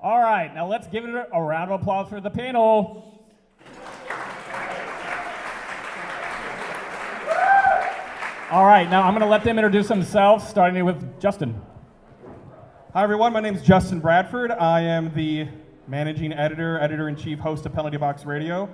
All right, now let's give it a round of applause for the panel. All right, now I'm going to let them introduce themselves, starting with Justin. Hi, everyone. My name is Justin Bradford. I am the managing editor, editor-in-chief, host of Penalty Box Radio.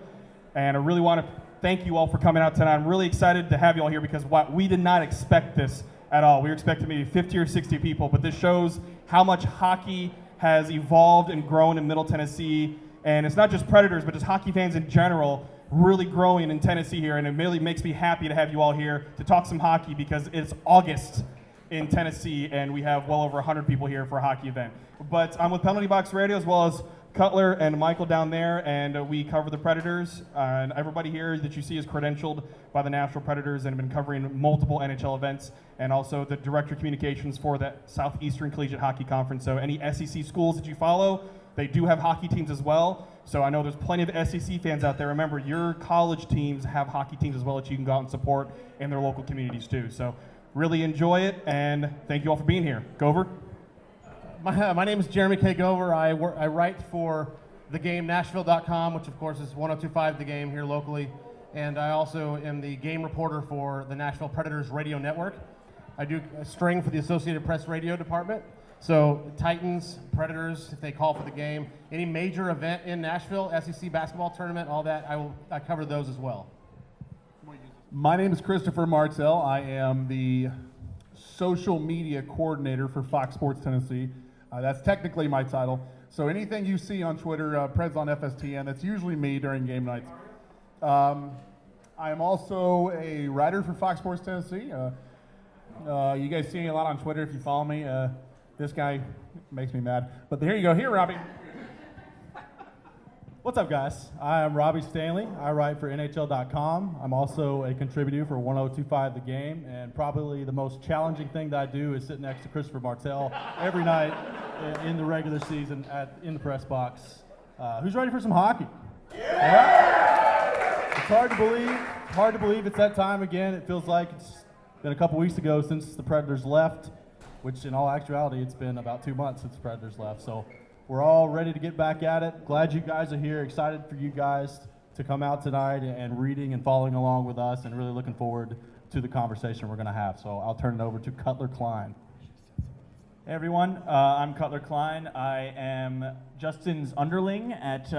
And I really want to thank you all for coming out tonight. I'm really excited to have you all here because we did not expect this at all. We were expecting maybe 50 or 60 people, but this shows how much hockey has evolved and grown in Middle Tennessee. And it's not just Predators, but just hockey fans in general really growing in Tennessee here. And it really makes me happy to have you all here to talk some hockey because it's August in Tennessee, and we have well over 100 people here for a hockey event. But I'm with Penalty Box Radio as well as Cutler and Michael down there, and we cover the Predators. And everybody here that you see is credentialed by the Nashville Predators and have been covering multiple NHL events, and also the Director of Communications for the Southeastern Collegiate Hockey Conference. So any SEC schools that you follow, they do have hockey teams as well. So I know there's plenty of SEC fans out there. Remember, your college teams have hockey teams as well that you can go out and support in their local communities too. So really enjoy it, and thank you all for being here. Gover? My name is Jeremy K. Gover. I write for theGameNashville.com, which of course is 1025 The Game here locally. And I also am the game reporter for the Nashville Predators Radio Network. I do a string for the Associated Press Radio Department. So Titans, Predators, if they call for the game, any major event in Nashville, SEC basketball tournament, all that, I cover those as well. My name is Kristopher Martel. I am the social media coordinator for Fox Sports Tennessee. That's technically my title. So anything you see on Twitter, Preds on FSTN, that's usually me during game nights. I am also a writer for Fox Sports Tennessee. You guys see me a lot on Twitter if you follow me. This guy makes me mad. But here you go. Here, Robby. What's up, guys? I am Robby Stanley. I write for NHL.com. I'm also a contributor for 1025 The Game, and probably the most challenging thing that I do is sit next to Kristopher Martel every night in the regular season in the press box. Who's ready for some hockey? Yeah! It's hard to believe it's that time again. It feels like it's been a couple weeks ago since the Predators left, which in all actuality, it's been about 2 months since the Predators left. So we're all ready to get back at it. Glad you guys are here. Excited for you guys to come out tonight and reading and following along with us, and really looking forward to the conversation we're going to have. So I'll turn it over to Cutler Klein. Hey everyone, I'm Cutler Klein. I am Justin's underling at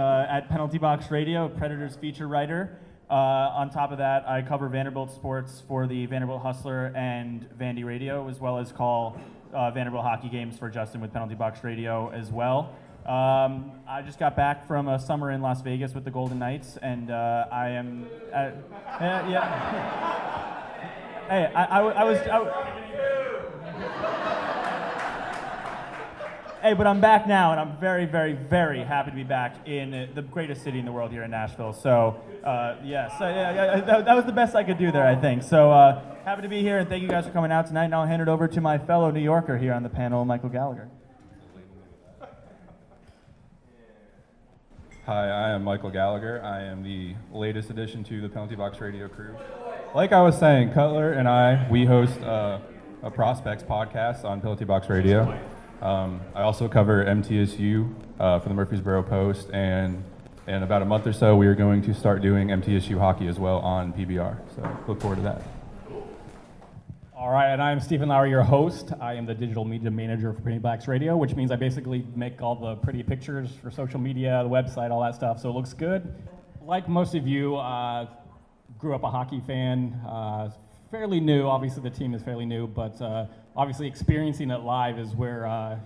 Penalty Box Radio, Predators feature writer. On top of that, I cover Vanderbilt sports for the Vanderbilt Hustler and Vandy Radio, as well as call Vanderbilt hockey games for Justin with Penalty Box Radio as well. I just got back from a summer in Las Vegas with the Golden Knights, and I am, Hey, Hey, but I'm back now, and I'm very, very, very happy to be back in the greatest city in the world here in Nashville. So, yes, that was the best I could do there, I think. So, happy to be here, and thank you guys for coming out tonight. And I'll hand it over to my fellow New Yorker here on the panel, Michael Gallagher. Hi, I am Michael Gallagher. I am the latest addition to the Penalty Box Radio crew. Like I was saying, Cutler and we host a Prospects podcast on Penalty Box Radio. I also cover MTSU for the Murfreesboro Post, and in about a month or so, we are going to start doing MTSU hockey as well on PBR. So look forward to that. All right, and I'm Stephen Lowry, your host. I am the digital media manager for Penalty Box Radio, which means I basically make all the pretty pictures for social media, the website, all that stuff, so it looks good. Like most of you, grew up a hockey fan, fairly new. Obviously, the team is fairly new, but obviously experiencing it live is where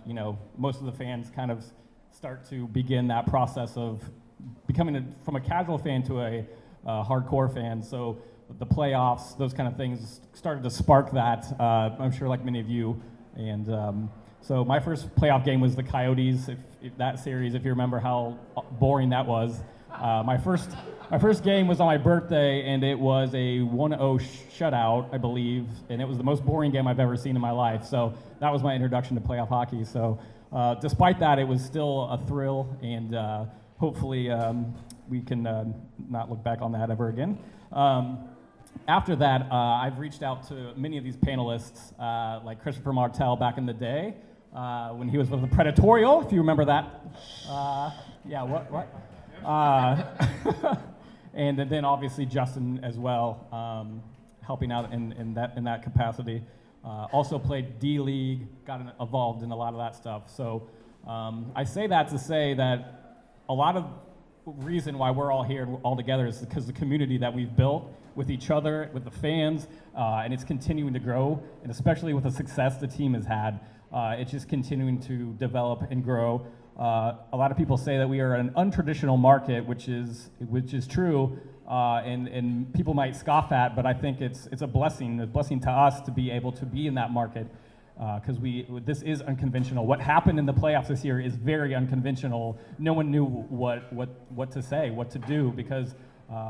most of the fans kind of start to begin that process of becoming from a casual fan to a hardcore fan. So the playoffs, those kind of things started to spark that, I'm sure like many of you. And so my first playoff game was the Coyotes, if that series, if you remember how boring that was. My first game was on my birthday, and it was a 1-0 shutout, I believe, and it was the most boring game I've ever seen in my life. So that was my introduction to playoff hockey. So despite that, it was still a thrill, and hopefully we can not look back on that ever again. After that, I've reached out to many of these panelists, like Kristopher Martel back in the day, when he was with the Predatorial, if you remember that. Yeah, what? And then obviously Justin as well, helping out in that capacity. Also played D-League, got involved in a lot of that stuff. So I say that to say that a lot of reason why we're all here all together is because the community that we've built with each other, with the fans, and it's continuing to grow, and especially with the success the team has had, it's just continuing to develop and grow. A lot of people say that we are an untraditional market, which is true, and people might scoff at, but I think it's a blessing to us to be able to be in that market, because this is unconventional. What happened in the playoffs this year is very unconventional. No one knew what to say, what to do, because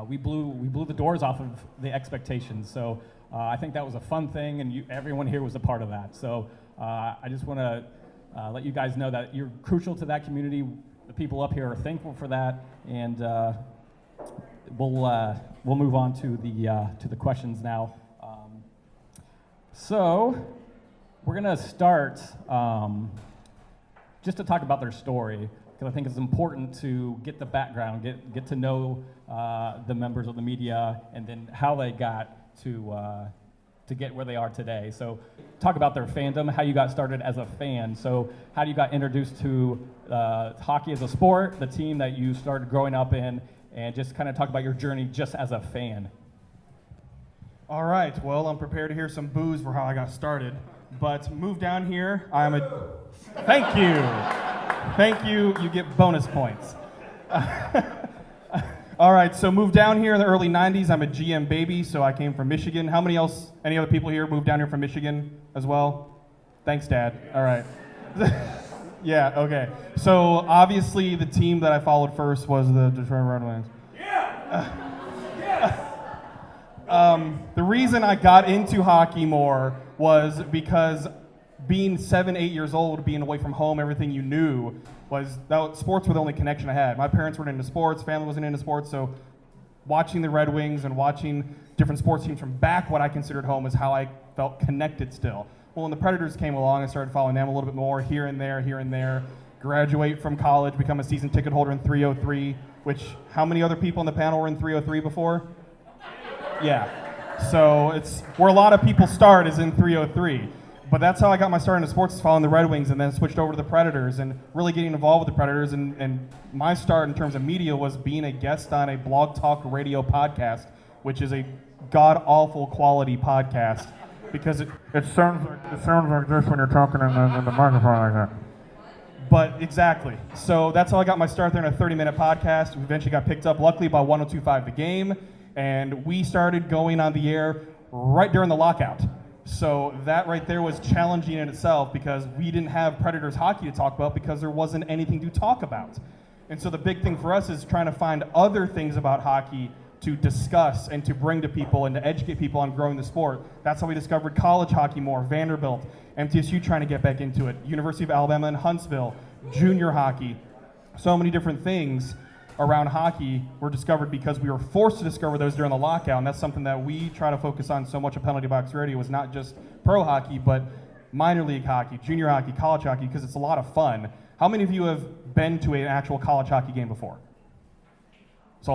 we blew the doors off of the expectations. So I think that was a fun thing, and everyone here was a part of that. So I just want to let you guys know that you're crucial to that community. The people up here are thankful for that, and we'll move on to the questions now. So we're gonna start just to talk about their story, because I think it's important to get the background, get to know the members of the media, and then how they got to get where they are today. So talk about their fandom, how you got started as a fan. So how you got introduced to hockey as a sport, the team that you started growing up in, and just kind of talk about your journey just as a fan. All right, well, I'm prepared to hear some boos for how I got started, but moved down here, thank you, you get bonus points. All right, so moved down here in the early 90s. I'm a GM baby, so I came from Michigan. Any other people here moved down here from Michigan as well? Thanks, Dad. All right. Yeah, okay. So obviously the team that I followed first was the Detroit Red Wings. The reason I got into hockey more was because being 7, 8 years old, being away from home, everything you knew, sports were the only connection I had. My parents weren't into sports, family wasn't into sports, so watching the Red Wings and watching different sports teams from back what I considered home is how I felt connected still. Well, when the Predators came along, I started following them a little bit more, here and there. Graduate from college, become a season ticket holder in 303, which, how many other people on the panel were in 303 before? Yeah. So it's where a lot of people start is in 303. But that's how I got my start into sports, following the Red Wings, and then switched over to the Predators and really getting involved with the Predators. And my start in terms of media was being a guest on a blog talk radio podcast, which is a god-awful quality podcast, because it sounds like this when you're talking in the microphone like that. But exactly. So that's how I got my start there in a 30-minute podcast. We eventually got picked up, luckily, by 102.5 The Game, and we started going on the air right during the lockout. So that right there was challenging in itself, because we didn't have Predators hockey to talk about because there wasn't anything to talk about. And so the big thing for us is trying to find other things about hockey to discuss and to bring to people and to educate people on growing the sport. That's how we discovered college hockey more, Vanderbilt, MTSU trying to get back into it, University of Alabama in Huntsville, junior hockey. So many different things around hockey were discovered because we were forced to discover those during the lockout, and that's something that we try to focus on so much at Penalty Box Radio, is not just pro hockey, but minor league hockey, junior hockey, college hockey, because it's a lot of fun. How many of you have been to an actual college hockey game before? So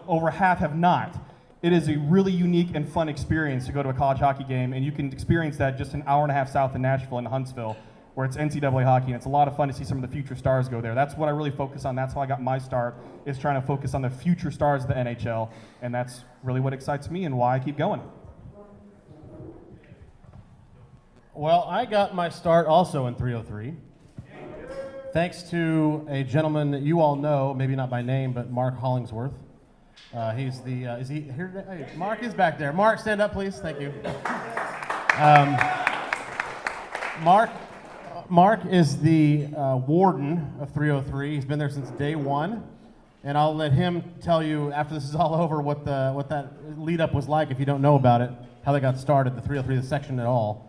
over half have not. It is a really unique and fun experience to go to a college hockey game, and you can experience that just an hour and a half south of Nashville in Huntsville, where it's NCAA hockey, and it's a lot of fun to see some of the future stars go there. That's what I really focus on. That's how I got my start, is trying to focus on the future stars of the NHL, and that's really what excites me and why I keep going. Well, I got my start also in 303. Thanks to a gentleman that you all know, maybe not by name, but Mark Hollingsworth. He's the, is he here today? Hey, Mark is back there. Mark, stand up, please. Thank you. Mark is the warden of 303. He's been there since day one. And I'll let him tell you, after this is all over, what that lead-up was like, if you don't know about it, how they got started, the 303, the section at all.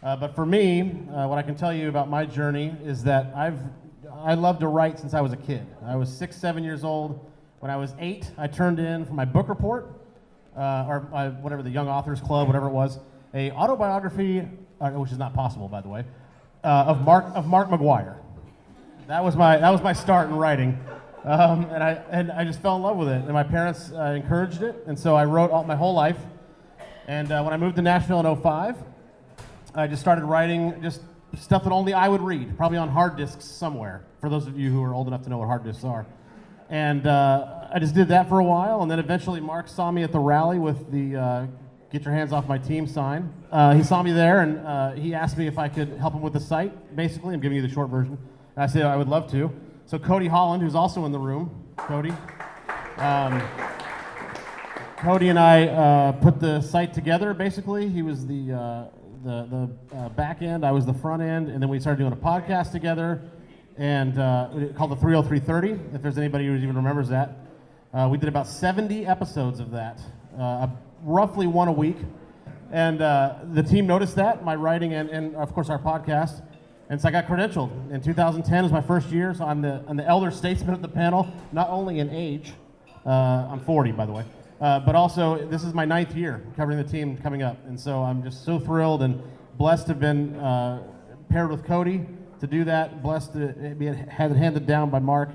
But for me, what I can tell you about my journey is that I loved to write since I was a kid. I was 6, 7 years old. When I was 8, I turned in for my book report, or whatever, the Young Authors Club, whatever it was, a autobiography, which is not possible, by the way, of Mark McGuire. That was my start in writing, and I just fell in love with it. And my parents encouraged it, and so I wrote my whole life. And when I moved to Nashville in 2005, I just started writing just stuff that only I would read, probably on hard disks somewhere, for those of you who are old enough to know what hard disks are. And I just did that for a while, and then eventually Mark saw me at the rally with the Get Your Hands Off My Team sign. He saw me there, and he asked me if I could help him with the site, basically. I'm giving you the short version. And I said I would love to. So Cody Holland, who's also in the room, Cody and I put the site together, basically. He was the back end, I was the front end, and then we started doing a podcast together, and called the 30330, if there's anybody who even remembers that. We did about 70 episodes of that, roughly one a week, and the team noticed that, my writing and of course our podcast, and so I got credentialed. In 2010 was my first year, so I'm the elder statesman of the panel, not only in age, I'm 40 by the way, but also, this is my 9th year covering the team coming up. And so I'm just so thrilled and blessed to have been paired with Cody to do that, blessed to be handed down by Mark.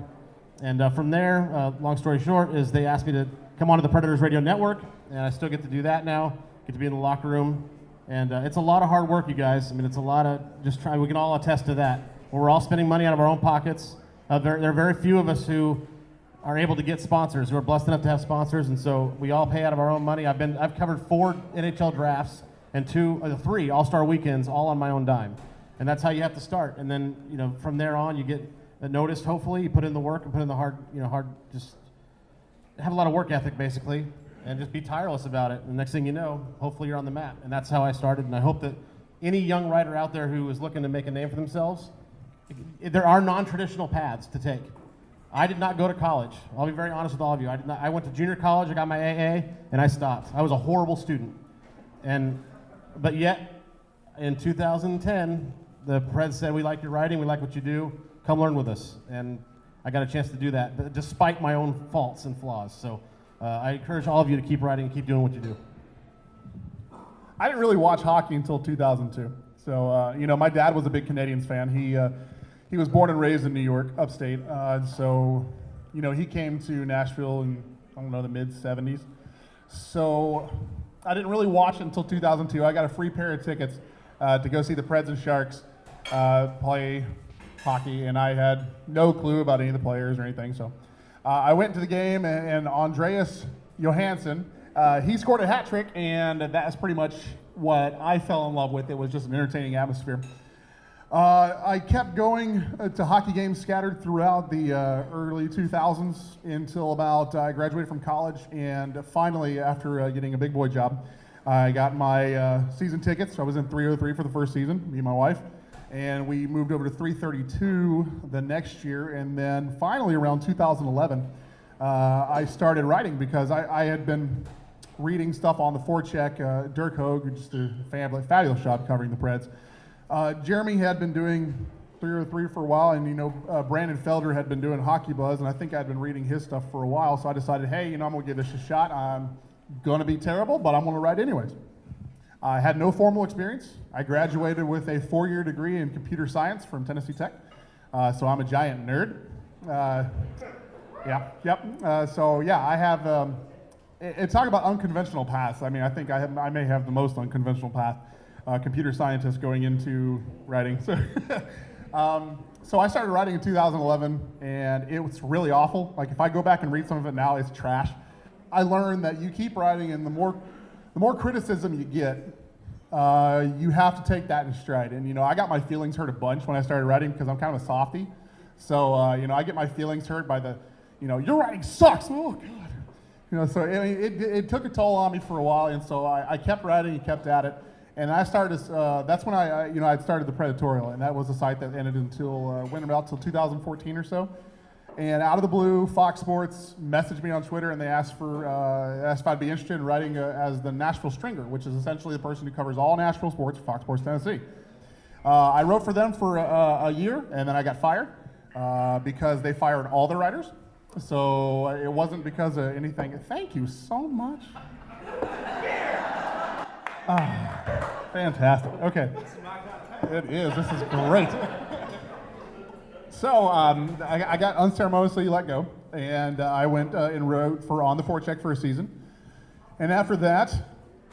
And from there, long story short, is they asked me to come onto the Predators Radio Network, and I still get to do that now, get to be in the locker room. And it's a lot of hard work, you guys. I mean, it's a lot of just trying, we can all attest to that. We're all spending money out of our own pockets. There are very few of us who are able to get sponsors, who are blessed enough to have sponsors, and so we all pay out of our own money. I've covered 4 NHL drafts and 3 All-Star weekends, all on my own dime, and that's how you have to start. And then from there on, you get noticed. Hopefully, you put in the work and put in the hard. Just have a lot of work ethic, basically, and just be tireless about it. And the next thing you know, hopefully, you're on the map. And that's how I started. And I hope that any young writer out there who is looking to make a name for themselves, there are non-traditional paths to take. I did not go to college. I'll be very honest with all of you. I went to junior college, I got my AA, and I stopped. I was a horrible student. But yet, in 2010, the Preds said, we like your writing, we like what you do, come learn with us. And I got a chance to do that, despite my own faults and flaws. So I encourage all of you to keep writing and keep doing what you do. I didn't really watch hockey until 2002. So, my dad was a big Canadiens fan. He was born and raised in New York, upstate. So, he came to Nashville in, the mid-'70s. So I didn't really watch it until 2002. I got a free pair of tickets to go see the Preds and Sharks play hockey, and I had no clue about any of the players or anything. So I went to the game, and Andreas Johansson, he scored a hat trick, and that's pretty much what I fell in love with. It was just an entertaining atmosphere. I kept going to hockey games scattered throughout the early 2000s until about I graduated from college, and finally, after getting a big boy job, I got my season tickets. I was in 303 for the first season, me and my wife, and we moved over to 332 the next year, and then finally around 2011, I started writing because I had been reading stuff on the forecheck. Dirk Hogue, who just did a fabulous job covering the Preds. Jeremy had been doing 303 for a while, and Brandon Felder had been doing Hockey Buzz, and I think I'd been reading his stuff for a while, so I decided, hey, I'm going to give this a shot. I'm going to be terrible, but I'm going to write anyways. I had no formal experience. I graduated with a 4-year degree in computer science from Tennessee Tech, so I'm a giant nerd. I have, talk about unconventional paths. I mean, I think I may have the most unconventional path. Computer scientist going into writing. So I started writing in 2011, and it was really awful. Like, if I go back and read some of it now, it's trash. I learned that you keep writing, and the more criticism you get, you have to take that in stride. And I got my feelings hurt a bunch when I started writing because I'm kind of a softie. So I get my feelings hurt by the, your writing sucks. Oh God. So it took a toll on me for a while, and so I kept writing and kept at it. And I started. That's when I started the Predatorial, and that was a site that ended went about till 2014 or so. And out of the blue, Fox Sports messaged me on Twitter, and they asked if I'd be interested in writing as the Nashville Stringer, which is essentially the person who covers all Nashville sports for Fox Sports Tennessee. I wrote for them for a year, and then I got fired because they fired all their writers. So it wasn't because of anything. Thank you so much. Fantastic. Okay. It is. This is great. So I got unceremoniously let go, and I went and wrote for On the Forecheck for a season. And after that,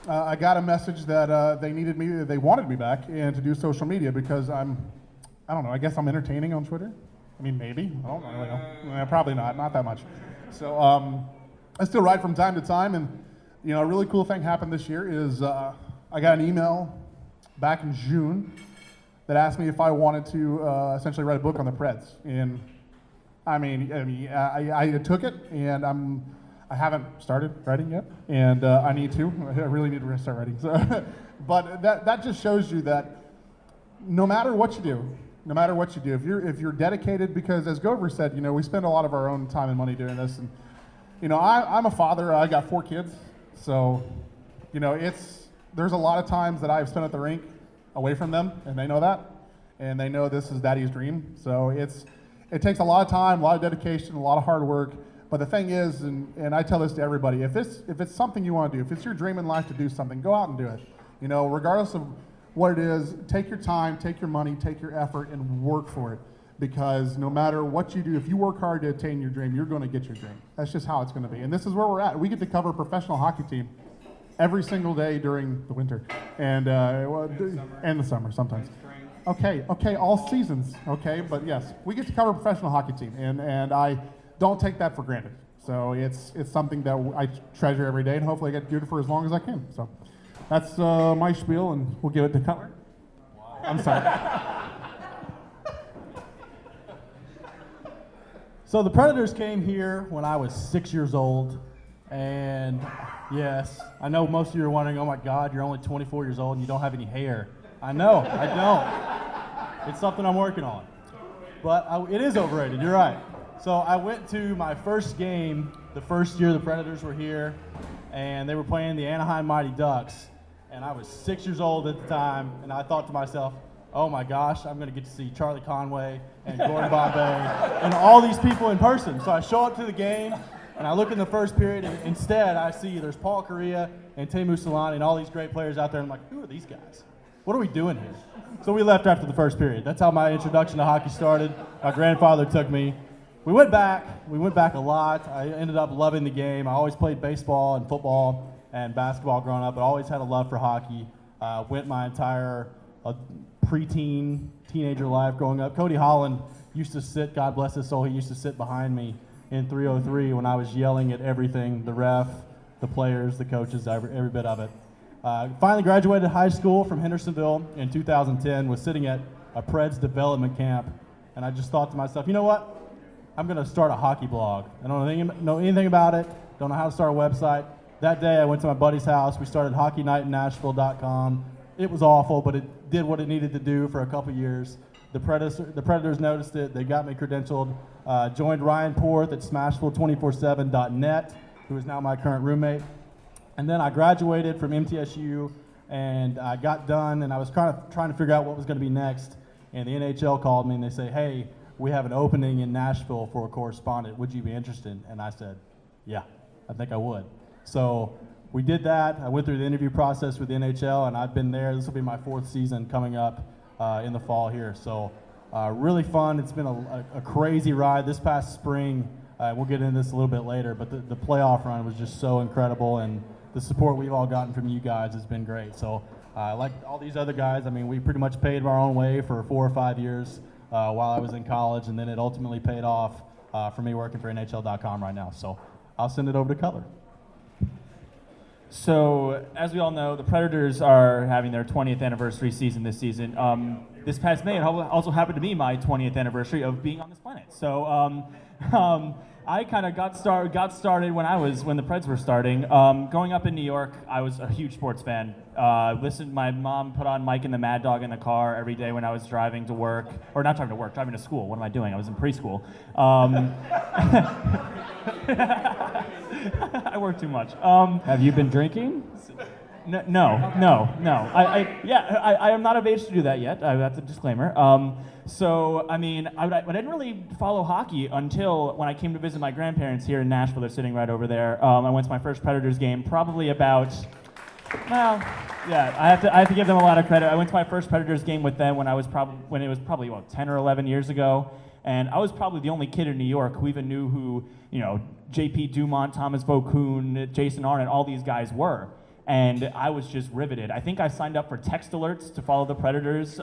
I got a message that they wanted me back and to do social media because I don't know, I guess I'm entertaining on Twitter. I mean, maybe. I don't really know. Probably not that much. So I still write from time to time, and a really cool thing happened this year is I got an email back in June that asked me if I wanted to essentially write a book on the Preds. And I took it, and I haven't started writing yet, and I need to. I really need to start writing. So, but that just shows you that no matter what you do, if you're dedicated, because as Gover said, we spend a lot of our own time and money doing this, and I'm a father. I got 4 kids, so there's a lot of times that I've spent at the rink away from them, and they know that, and they know this is Daddy's dream. So it takes a lot of time, a lot of dedication, a lot of hard work. But the thing is, and I tell this to everybody, if it's something you want to do, if it's your dream in life to do something, go out and do it. Regardless of what it is, take your time, take your money, take your effort, and work for it. Because no matter what you do, if you work hard to attain your dream, you're going to get your dream. That's just how it's going to be. And this is where we're at. We get to cover a professional hockey team every single day during the winter and the summer sometimes. Okay, all seasons. Okay, but yes, we get to cover a professional hockey team, and I don't take that for granted. So it's something that I treasure every day, and hopefully I get to do it for as long as I can. So that's my spiel, and we'll give it to Cutler. Wow. I'm sorry. So the Predators came here when I was 6 years old, and yes, I know most of you are wondering, oh my God, you're only 24 years old and you don't have any hair. I know, I don't. It's something I'm working on. But it is overrated, you're right. So I went to my first game the first year the Predators were here, and they were playing the Anaheim Mighty Ducks, and I was 6 years old at the time, and I thought to myself, oh my gosh, I'm going to get to see Charlie Conway and Gordon Bombay and all these people in person. So I show up to the game, and I look in the first period, and instead I see there's Paul Kariya and Teemu Selanne and all these great players out there. And I'm like, who are these guys? What are we doing here? So we left after the first period. That's how my introduction to hockey started. My grandfather took me. We went back a lot. I ended up loving the game. I always played baseball and football and basketball growing up, but always had a love for hockey. Went my entire preteen, teenager life growing up. Cody Holland used to sit, God bless his soul, he used to sit behind me in 303 when I was yelling at everything, the ref, the players, the coaches, every bit of it. Finally graduated high school from Hendersonville in 2010, was sitting at a Preds development camp, and I just thought to myself, you know what? I'm going to start a hockey blog. I don't know anything about it, don't know how to start a website. That day I went to my buddy's house. We started HockeyNightInNashville.com. It was awful, but it did what it needed to do for a couple years. The Predators noticed it. They got me credentialed. Joined Ryan Porth at Smashville247.net, who is now my current roommate. And then I graduated from MTSU, and I got done, and I was kind of trying to figure out what was going to be next. And the NHL called me, and they say, hey, we have an opening in Nashville for a correspondent. Would you be interested? And I said, yeah, I think I would. So we did that. I went through the interview process with the NHL, and I've been there. This will be my 4th season coming up in the fall here. So really fun. It's been a crazy ride. This past spring, we'll get into this a little bit later, but the playoff run was just so incredible, and the support we've all gotten from you guys has been great. So like all these other guys, I mean, we pretty much paid our own way for 4 or 5 years while I was in college, and then it ultimately paid off for me working for NHL.com right now. So I'll send it over to Cutler. So, as we all know, the Predators are having their 20th anniversary season this season. This past May, it also happened to be my 20th anniversary of being on this planet. So, I kind of got started when the Preds were starting. Growing up in New York, I was a huge sports fan. My mom put on Mike and the Mad Dog in the car every day when I was driving to work, or not driving to work, driving to school. What am I doing? I was in preschool. I work too much. Have you been drinking? No. I am not of age to do that yet. That's a disclaimer. So, I mean, I didn't really follow hockey until when I came to visit my grandparents here in Nashville. They're sitting right over there. I went to my first Predators game probably about Well, yeah, I have to give them a lot of credit. I went to my first Predators game with them when it was probably 10 or 11 years ago, and I was probably the only kid in New York who even knew who J.P. Dumont, Thomas Vokoun, Jason Arnott, all these guys were. And I was just riveted. I think I signed up for text alerts to follow the Predators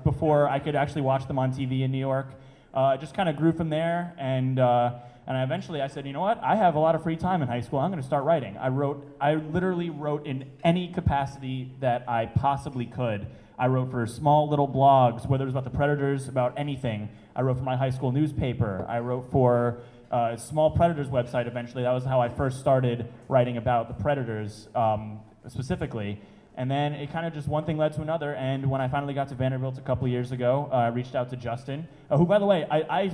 before I could actually watch them on TV in New York. Just kind of grew from there, and I said, you know what? I have a lot of free time in high school. I'm going to start writing. I literally wrote in any capacity that I possibly could. I wrote for small little blogs, whether it was about the Predators, about anything. I wrote for my high school newspaper. I wrote for a small Predators website eventually. That was how I first started writing about the Predators specifically. And then it kind of just one thing led to another, and when I finally got to Vanderbilt a couple years ago, I reached out to Justin, who, by the way,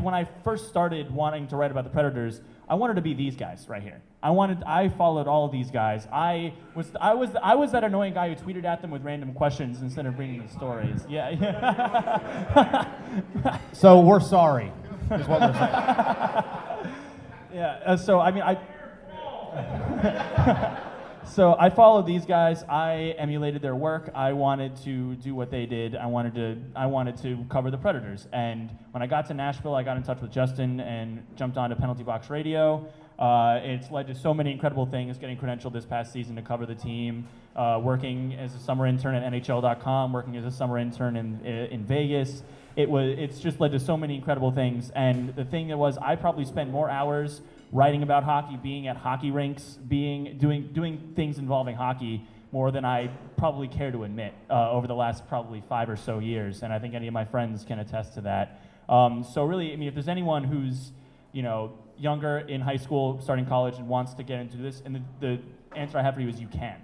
when I first started wanting to write about the Predators, I wanted to be these guys right here. I followed all of these guys. I was that annoying guy who tweeted at them with random questions instead of reading the stories. Yeah. So we're sorry, is what we're saying. Yeah. So I followed these guys. I emulated their work. I wanted to do what they did. I wanted to cover the Predators. And when I got to Nashville, I got in touch with Justin and jumped onto Penalty Box Radio. It's led to so many incredible things, getting credentialed this past season to cover the team, working as a summer intern at NHL.com, working as a summer intern in Vegas. It's just led to so many incredible things. And the thing that was, I probably spent more hours writing about hockey, being at hockey rinks, doing things involving hockey more than I probably care to admit over the last probably 5 or so years, and I think any of my friends can attest to that. So really, I mean, if there's anyone who's younger in high school, starting college, and wants to get into this, and the answer I have for you is you can.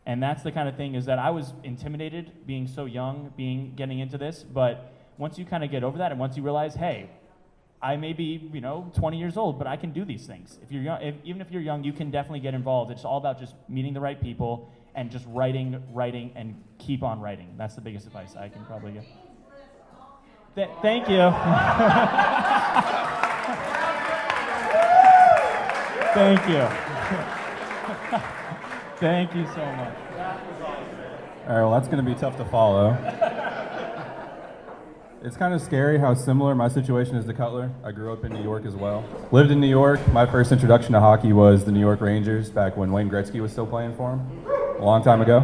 And that's the kind of thing is that I was intimidated being so young, getting into this, but once you kind of get over that, and once you realize, hey, I may be, 20 years old, but I can do these things. If you're young, even if you're young, you can definitely get involved. It's all about just meeting the right people and just writing, and keep on writing. That's the biggest advice I can probably give. Thank you. Thank you. Thank you so much. All right, well, that's going to be tough to follow. It's kind of scary how similar my situation is to Cutler. I grew up in New York as well. Lived in New York. My first introduction to hockey was the New York Rangers back when Wayne Gretzky was still playing for them, a long time ago.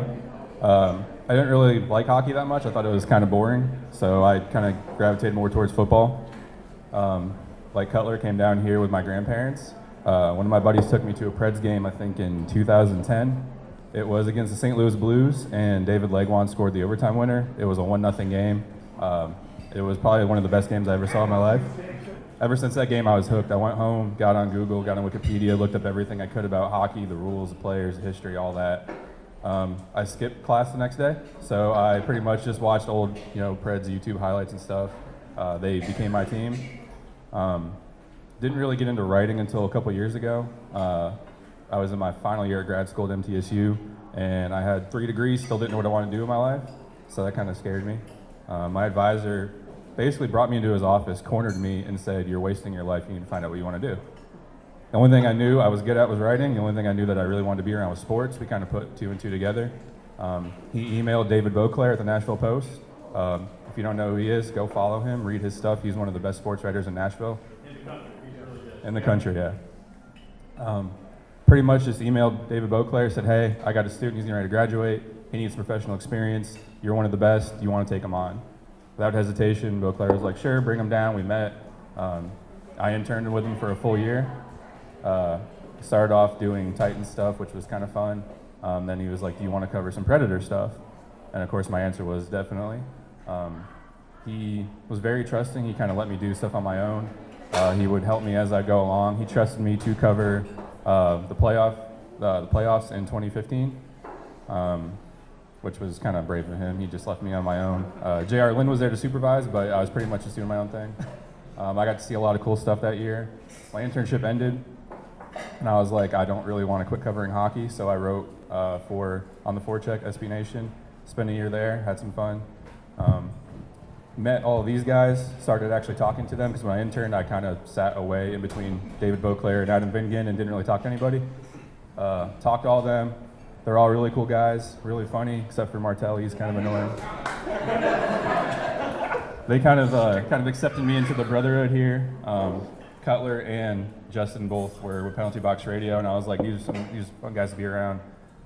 I didn't really like hockey that much. I thought it was kind of boring, so I kind of gravitated more towards football. Like Cutler, came down here with my grandparents. One of my buddies took me to a Preds game, I think in 2010. It was against the St. Louis Blues, and David Legwand scored the overtime winner. It was a 1-0 game. It was probably one of the best games I ever saw in my life. Ever since that game, I was hooked. I went home, got on Google, got on Wikipedia, looked up everything I could about hockey, the rules, the players, the history, all that. I skipped class the next day, so I pretty much just watched old, Preds YouTube highlights and stuff. They became my team. Didn't really get into writing until a couple years ago. I was in my final year at grad school at MTSU, and I had 3 degrees, still didn't know what I wanted to do in my life, so that kind of scared me. My advisor basically brought me into his office, cornered me, and said, "You're wasting your life, you need to find out what you want to do." The only thing I knew I was good at was writing. The only thing I knew that I really wanted to be around was sports. We kind of put 2 and 2 together. He emailed David Beauclair at the Nashville Post. If you don't know who he is, go follow him, read his stuff. He's one of the best sports writers in Nashville. In the country, yeah. Pretty much just emailed David Beauclair, said, "Hey, I got a student, he's getting ready to graduate. He needs professional experience. You're one of the best. You want to take him on?" Without hesitation, Beauclair was like, "Sure, bring him down." We met. I interned with him for a full year. Started off doing Titan stuff, which was kind of fun. Then he was like, "Do you want to cover some Predator stuff?" And of course, my answer was definitely. He was very trusting. He kind of let me do stuff on my own. He would help me as I go along. He trusted me to cover the playoffs in 2015. Which was kind of brave of him. He just left me on my own. J.R. Lynn was there to supervise, but I was pretty much just doing my own thing. I got to see a lot of cool stuff that year. My internship ended, and I was like, I don't really want to quit covering hockey, so I wrote on the forecheck, SB Nation, spent a year there, had some fun. Met all of these guys, started actually talking to them, because when I interned, I kind of sat away in between David Beauclair and Adam Vingan and didn't really talk to anybody. Talked to all of them. they're all really cool guys, really funny, except for Martel. He's kind of annoying. They kind of accepted me into the brotherhood here. Cutler and Justin both were with Penalty Box Radio, and I was like, these are fun guys to be around.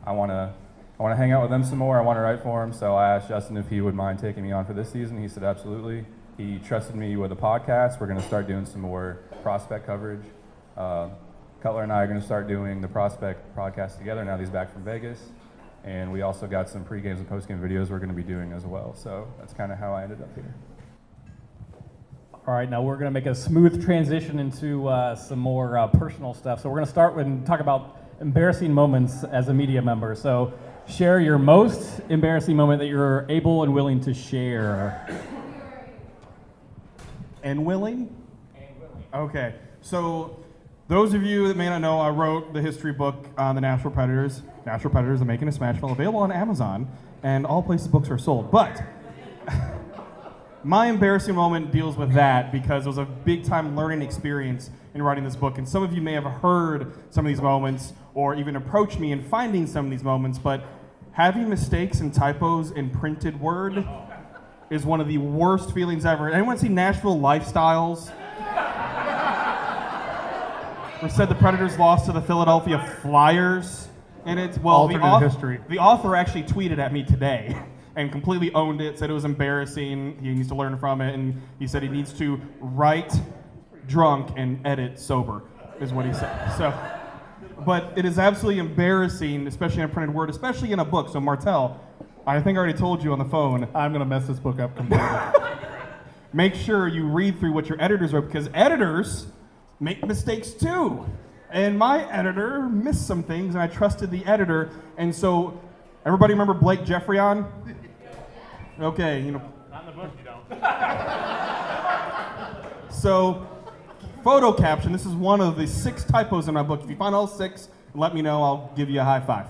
I want to hang out with them some more. I want to write for them. So I asked Justin if he would mind taking me on for this season. He said absolutely. He trusted me with a podcast. We're going to start doing some more prospect coverage. Cutler and I are going to start doing the prospect podcast together now that he's back from Vegas. And we also got some pre-games and post-game videos we're going to be doing as well. So that's kind of how I ended up here. All right, now we're going to make a smooth transition into some more personal stuff. So we're going to start with talk about embarrassing moments as a media member. So share your most embarrassing moment that you're able and willing to share. And willing? Okay, so those of you that may not know, I wrote the history book on the Nashville Predators. Nashville Predators, The Making of Smashville, available on Amazon and all places books are sold. But my embarrassing moment deals with that because it was a big-time learning experience in writing this book. And some of you may have heard some of these moments or even approached me in finding some of these moments, but having mistakes and typos in printed word is one of the worst feelings ever. Anyone see Nashville Lifestyles? Where said the Predators lost to the Philadelphia Flyers? And it's, well, the author actually tweeted at me today and completely owned it, said it was embarrassing, he needs to learn from it, and he said he needs to write drunk and edit sober, is what he said. So, but it is absolutely embarrassing, especially in a printed word, especially in a book. So Martel, I think I already told you on the phone. I'm going to mess this book up completely. Make sure you read through what your editors wrote, because editors make mistakes too. And my editor missed some things, and I trusted the editor, and so, everybody remember Blake Jeffreyon? Okay, you know. Not in the book, you don't. So, photo caption, this is one of the 6 typos in my book. If you find all 6, let me know, I'll give you a high five.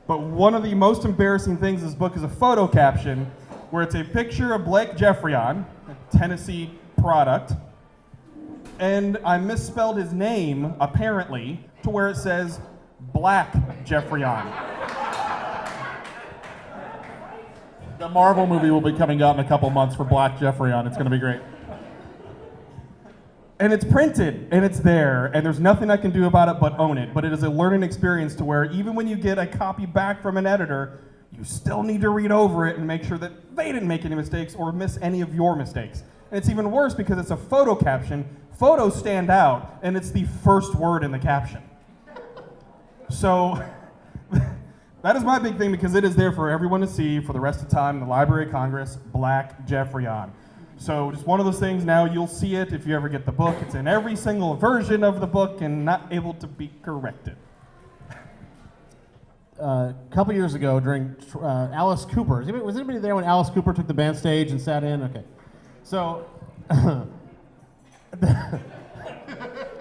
But one of the most embarrassing things in this book is a photo caption where it's a picture of Blake Jeffreyon, a Tennessee product, and I misspelled his name, apparently, to where it says Black Jeffreyon. The Marvel movie will be coming out in a couple months for Black Jeffreyon. It's going to be great. And it's printed, and it's there, and there's nothing I can do about it but own it. But it is a learning experience to where even when you get a copy back from an editor, you still need to read over it and make sure that they didn't make any mistakes or miss any of your mistakes. And it's even worse because it's a photo caption. Photos stand out, and it's the first word in the caption. So that is my big thing because it is there for everyone to see for the rest of the time in the Library of Congress, Black Jeffreyon. So just one of those things, now you'll see it if you ever get the book. It's in every single version of the book and not able to be corrected. A couple years ago during Alice Cooper, was anybody there when Alice Cooper took the band stage and sat in? Okay. So,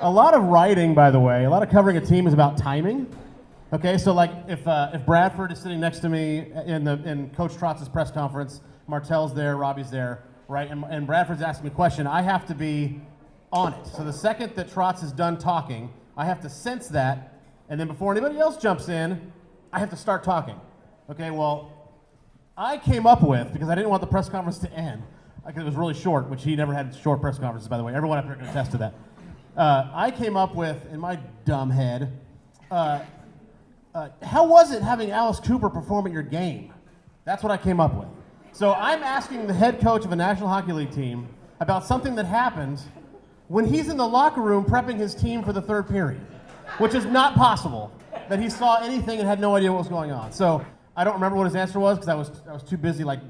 a lot of writing, by the way, a lot of covering a team is about timing. Okay, so like if Bradford is sitting next to me in Coach Trotz's press conference, Martel's there, Robby's there, right, and Bradford's asking me a question, I have to be on it. So the second that Trotz is done talking, I have to sense that, and then before anybody else jumps in, I have to start talking. Okay, well, I came up with, because I didn't want the press conference to end, because it was really short, which he never had short press conferences, by the way. Everyone up here can attest to that. I came up with, in my dumb head, how was it having Alice Cooper perform at your game? That's what I came up with. So I'm asking the head coach of a National Hockey League team about something that happened when he's in the locker room prepping his team for the third period, which is not possible that he saw anything and had no idea what was going on. So I don't remember what his answer was because I was too busy like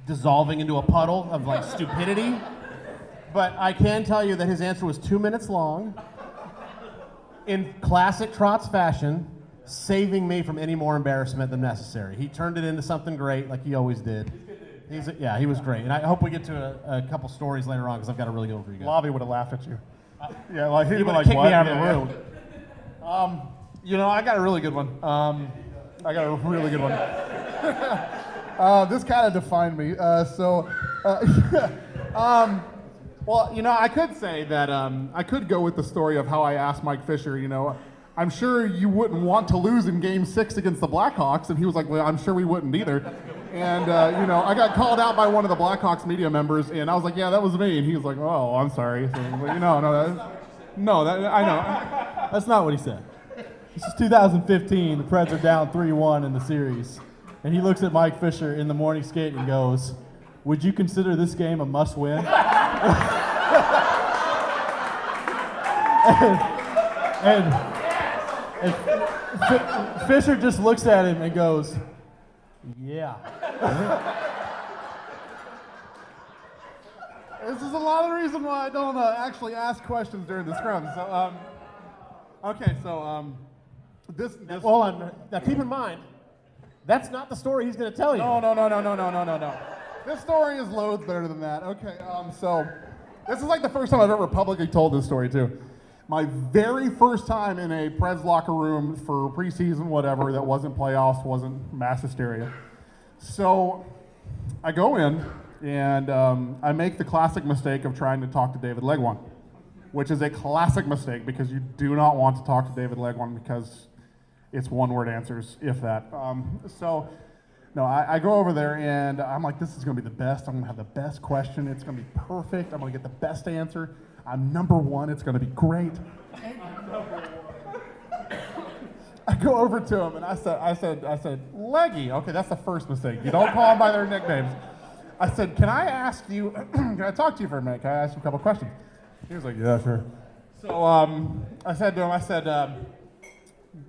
dissolving into a puddle of like stupidity. But I can tell you that his answer was 2 minutes long, in classic Trotz fashion, saving me from any more embarrassment than necessary. He turned it into something great, like he always did. Yeah, he was great. And I hope we get to a couple stories later on, because I've got a really good one for you guys. Lobby would have laughed at you. Yeah, like he'd He be would like, have kicked what? me out of the Yeah, room. yeah. You know, I got a really good one. This kind of defined me. Well, you know, I could say that I could go with the story of how I asked Mike Fisher, you know, I'm sure you wouldn't want to lose in Game 6 against the Blackhawks. And he was like, well, I'm sure we wouldn't either. And, I got called out by one of the Blackhawks media members, and I was like, yeah, that was me. And he was like, oh, I'm sorry. So I was like, I know. That's not what he said. This is 2015. The Preds are down 3-1 in the series. And he looks at Mike Fisher in the morning skate and goes, would you consider this game a must-win? and Fisher just looks at him and goes, yeah. This is a lot of the reason why I don't actually ask questions during the scrum. So, this. Hold on. Now keep in mind, that's not the story he's going to tell you. No. This story is loads better than that. Okay, so this is like the first time I've ever publicly told this story too. My very first time in a Preds locker room for preseason, whatever, that wasn't playoffs, wasn't mass hysteria. So I go in and I make the classic mistake of trying to talk to David Legwand, which is a classic mistake because you do not want to talk to David Legwand because it's one-word answers, if that. I go over there and I'm like, this is going to be the best. I'm going to have the best question. It's going to be perfect. I'm going to get the best answer. I'm number one. It's going to be great. I go over to him and I said, Leggy. Okay, that's the first mistake. You don't call them by their nicknames. I said, can I ask you, can I talk to you for a minute? Can I ask you a couple questions? He was like, yeah, sure. So I said to him,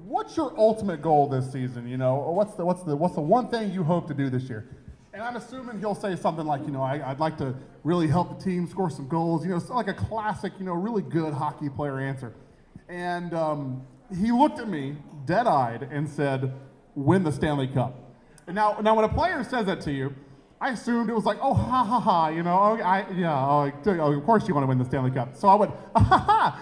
what's your ultimate goal this season? What's the one thing you hope to do this year? And I'm assuming he'll say something like, I'd like to really help the team score some goals. It's like a classic, really good hockey player answer. And he looked at me dead-eyed and said, win the Stanley Cup. And now when a player says that to you, I assumed it was like, oh, ha, ha, ha, of course you want to win the Stanley Cup. So I went, ha, ha, ha.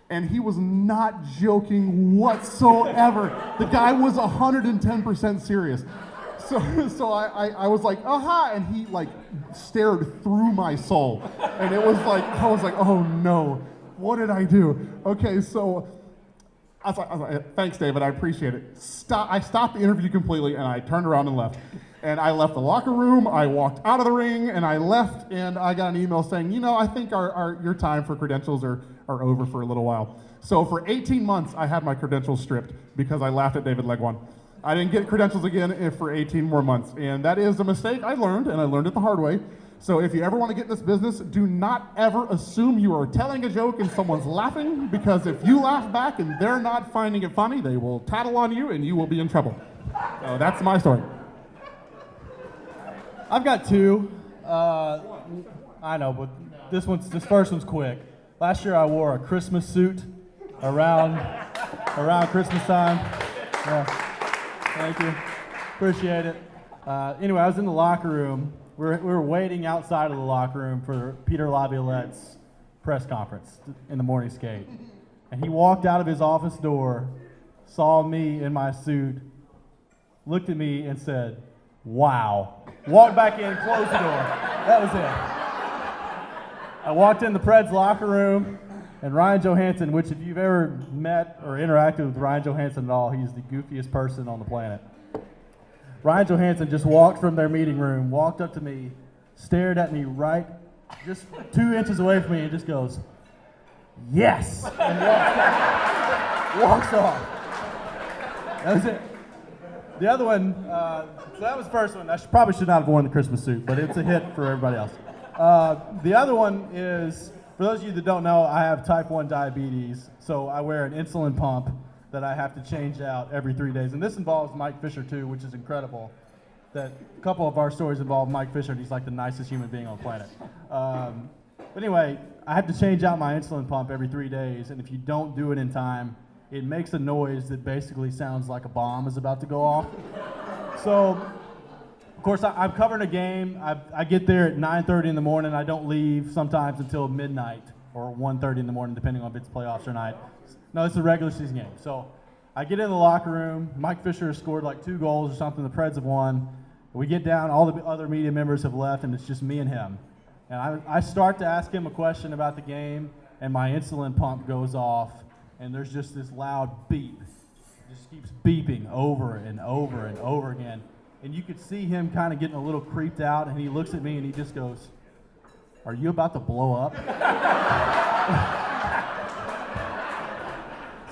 And he was not joking whatsoever. The guy was 110% serious. So I was like, aha, and he like stared through my soul. And it was like, I was like, oh no, what did I do? Okay, so I was like, thanks, David, I appreciate it. I stopped the interview completely and I turned around and left. And I left the locker room, I walked out of the ring, and I left, and I got an email saying, I think your time for credentials are over for a little while. So for 18 months, I had my credentials stripped because I laughed at David Legwand. I didn't get credentials again for 18 more months, and that is a mistake I learned, and I learned it the hard way. So if you ever want to get in this business, do not ever assume you are telling a joke and someone's laughing, because if you laugh back and they're not finding it funny, they will tattle on you and you will be in trouble. So that's my story. I've got two. I know, but this first one's quick. Last year I wore a Christmas suit around Christmas time. Yeah. Thank you. Appreciate it. Anyway, I was in the locker room. We were waiting outside of the locker room for Peter Laviolette's press conference in the morning skate. And he walked out of his office door, saw me in my suit, looked at me and said, wow. Walked back in, closed the door. That was it. I walked in the Preds locker room, and Ryan Johansson, which if you've ever met or interacted with Ryan Johansson at all, he's the goofiest person on the planet. Ryan Johansson just walked from their meeting room, walked up to me, stared at me right just 2 inches away from me, and just goes, yes, and walks off. That was it. The other one, so that was the first one. I probably should not have worn the Christmas suit, but it's a hit for everybody else. The other one is, for those of you that don't know, I have type 1 diabetes, so I wear an insulin pump that I have to change out every 3 days. And this involves Mike Fisher too, which is incredible. That a couple of our stories involve Mike Fisher, and he's like the nicest human being on the planet. But anyway, I have to change out my insulin pump every 3 days, and if you don't do it in time, it makes a noise that basically sounds like a bomb is about to go off. So, of course, I'm covering a game. I get there at 9:30 in the morning. I don't leave sometimes until midnight or 1:30 in the morning, depending on if it's playoffs or not. No, it's a regular season game. So I get in the locker room. Mike Fisher has scored like 2 goals or something. The Preds have won. We get down. All the other media members have left, and it's just me and him. And I start to ask him a question about the game, and my insulin pump goes off. and there's just this loud beep. It just keeps beeping over and over and over again. And you could see him kind of getting a little creeped out, and he looks at me and he just goes, "Are you about to blow up?"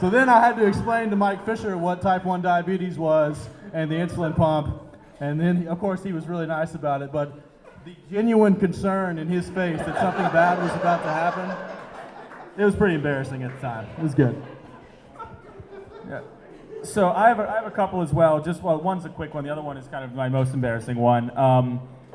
So then I had to explain to Mike Fisher what type 1 diabetes was and the insulin pump. And then, of course, he was really nice about it. But the genuine concern in his face that something bad was about to happen, it was pretty embarrassing at the time. It was good. Yeah. So I have a couple as well. One's a quick one. The other one is kind of my most embarrassing one.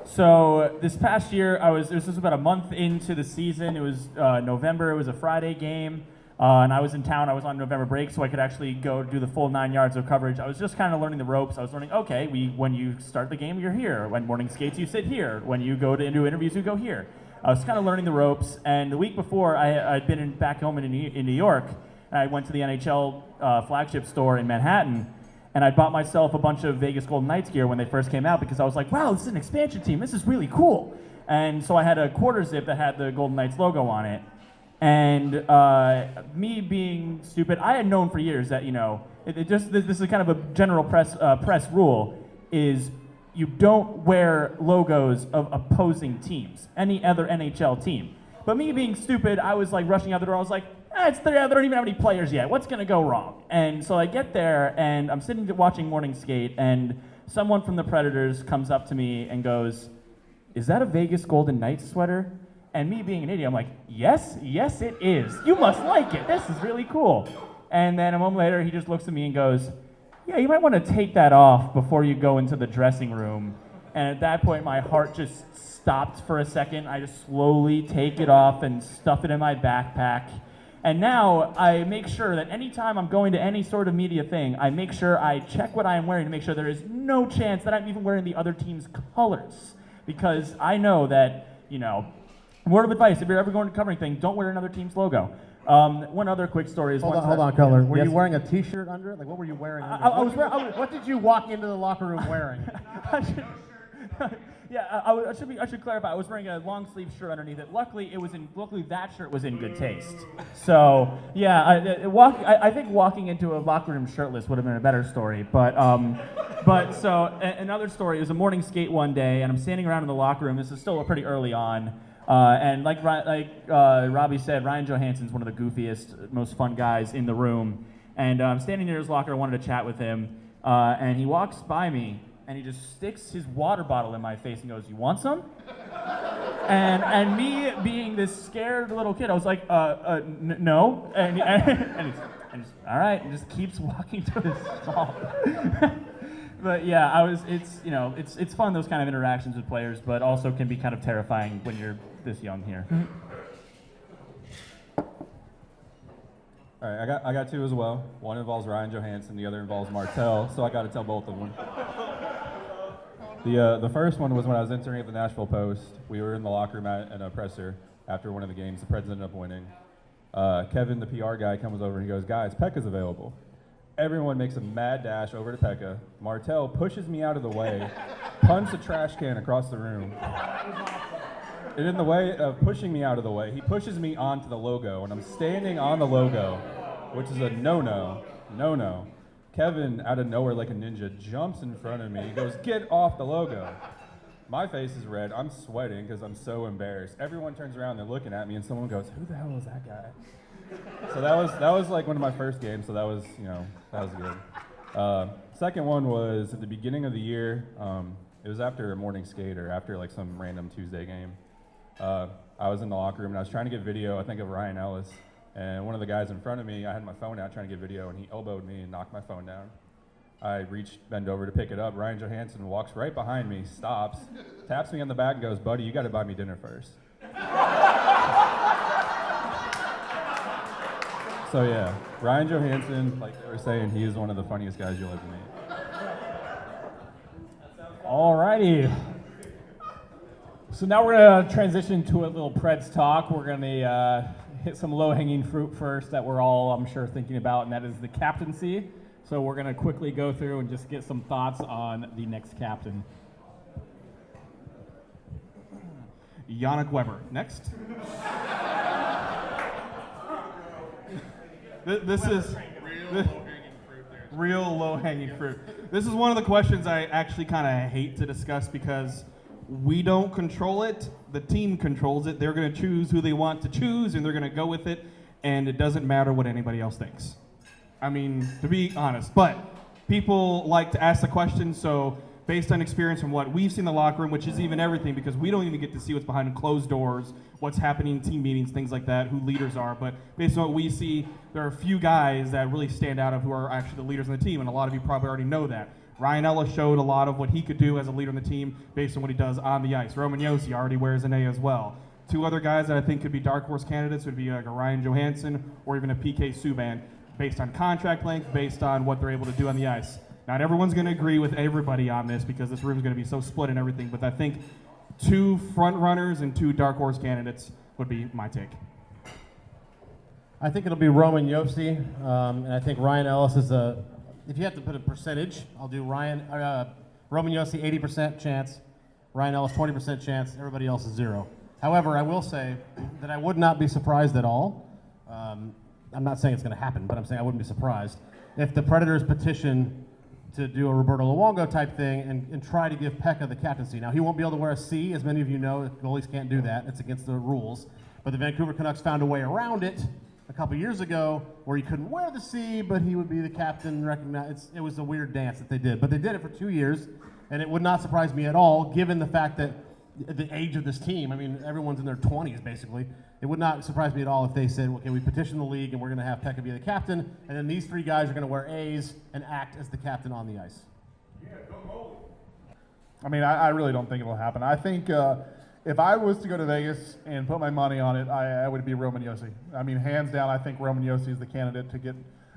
So this past year, this was about a month into the season. It was November. It was a Friday game. And I was in town. I was on November break, so I could actually go do the full 9 yards of coverage. I was just kind of learning the ropes. I was learning, okay, when you start the game, you're here. When morning skates, you sit here. When you go to do interviews, you go here. I was kind of learning the ropes. And the week before, I'd been back home in New York. And I went to the NHL flagship store in Manhattan, and I bought myself a bunch of Vegas Golden Knights gear when they first came out because I was like, wow, this is an expansion team. This is really cool. And so I had a quarter zip that had the Golden Knights logo on it. And me being stupid, I had known for years that, this is kind of a general press rule, is you don't wear logos of opposing teams, any other NHL team. But me being stupid, I was like rushing out the door. I was like, they don't even have any players yet. What's going to go wrong? And so I get there, and I'm sitting watching morning skate, and someone from the Predators comes up to me and goes, "Is that a Vegas Golden Knights sweater?" And me being an idiot, I'm like, yes, it is. You must like it. This is really cool. And then a moment later, he just looks at me and goes, "Yeah, you might want to take that off before you go into the dressing room." And at that point, my heart just stopped for a second. I just slowly take it off and stuff it in my backpack. And now I make sure that anytime I'm going to any sort of media thing, I make sure I check what I am wearing to make sure there is no chance that I'm even wearing the other team's colors. Because I know that, word of advice, if you're ever going to cover anything, don't wear another team's logo. One other quick story is Hold on, Cutler. Were you wearing a T-shirt under it? Like, what were you wearing under it? What did you walk into the locker room wearing? I should clarify. I was wearing a long sleeve shirt underneath it. Luckily, that shirt was in good taste. So yeah, I think walking into a locker room shirtless would have been a better story. But another story. It was a morning skate one day, and I'm standing around in the locker room. This is still pretty early on. And like Robby said, Ryan Johansson's one of the goofiest, most fun guys in the room. And I'm standing near his locker, I wanted to chat with him, and he walks by me, and he just sticks his water bottle in my face and goes, "You want some?" and me being this scared little kid, I was like, no. And he's all right, and just keeps walking to his stall. But yeah, it's fun, those kind of interactions with players, but also can be kind of terrifying when you're this young here. All right, I got two as well. One involves Ryan Johansson, the other involves Martel, so I got to tell both of them. The first one was when I was interning at the Nashville Post. We were in the locker room at a presser after one of the games. The Preds ended up winning. Kevin, the PR guy, comes over and he goes, "Guys, Pekka's available." Everyone makes a mad dash over to Pekka. Martel pushes me out of the way, punts a trash can across the room. And in the way of pushing me out of the way, he pushes me onto the logo, and I'm standing on the logo, which is a no-no. Kevin, out of nowhere like a ninja, jumps in front of me. He goes, "Get off the logo." My face is red. I'm sweating because I'm so embarrassed. Everyone turns around, they're looking at me, and someone goes, "Who the hell is that guy?" So that was like one of my first games, so that was good. Second one was at the beginning of the year. It was after a morning skate or after like some random Tuesday game. I was in the locker room and I was trying to get video, I think, of Ryan Ellis. And one of the guys in front of me, I had my phone out trying to get video, and he elbowed me and knocked my phone down. I bend over to pick it up. Ryan Johansson walks right behind me, stops, taps me on the back and goes, "Buddy, you got to buy me dinner first." So yeah, Ryan Johansson, like they were saying, he is one of the funniest guys you'll ever meet. Alrighty. So now we're going to transition to a little Preds talk. We're going to hit some low-hanging fruit first that we're all, I'm sure, thinking about, and that is the captaincy. So we're going to quickly go through and just get some thoughts on the next captain. Yannick Weber, next. This is real low-hanging fruit. This is one of the questions I actually kind of hate to discuss because we don't control it. The team controls it. They're going to choose who they want to choose, and they're going to go with it, and it doesn't matter what anybody else thinks. I mean, to be honest, but people like to ask the question, so based on experience from what we've seen in the locker room, which is even everything, because we don't even get to see what's behind closed doors, what's happening in team meetings, things like that, who leaders are. But based on what we see, there are a few guys that really stand out of who are actually the leaders on the team, and a lot of you probably already know that. Ryan Ellis showed a lot of what he could do as a leader on the team based on what he does on the ice. Roman Josi already wears an A as well. Two other guys that I think could be dark horse candidates would be like a Ryan Johansson or even a PK Subban, based on contract length, based on what they're able to do on the ice. Not everyone's going to agree with everybody on this because this room is going to be so split and everything, but I think two front runners and two dark horse candidates would be my take. I think it'll be Roman Josi, and I think Ryan Ellis is if you have to put a percentage, I'll do Roman Josi 80% chance, Ryan Ellis 20% chance, everybody else is 0. However, I will say that I would not be surprised at all. I'm not saying it's going to happen, but I'm saying I wouldn't be surprised if the Predators petition to do a Roberto Luongo type thing and try to give Pekka the captaincy. Now, he won't be able to wear a C, as many of you know. Goalies can't do that. It's against the rules. But the Vancouver Canucks found a way around it a couple years ago where he couldn't wear the C, but he would be the captain. It was a weird dance that they did. But they did it for 2 years, and it would not surprise me at all, given the fact that the age of this team, I mean, everyone's in their 20s, basically. It would not surprise me at all if they said, okay, we petition the league and we're going to have Pekka be the captain, and then these 3 guys are going to wear A's and act as the captain on the ice. I mean, I really don't think it'll happen. I think if I was to go to Vegas and put my money on it, I would be Roman Josi. I mean, hands down, I think Roman Josi is the candidate to get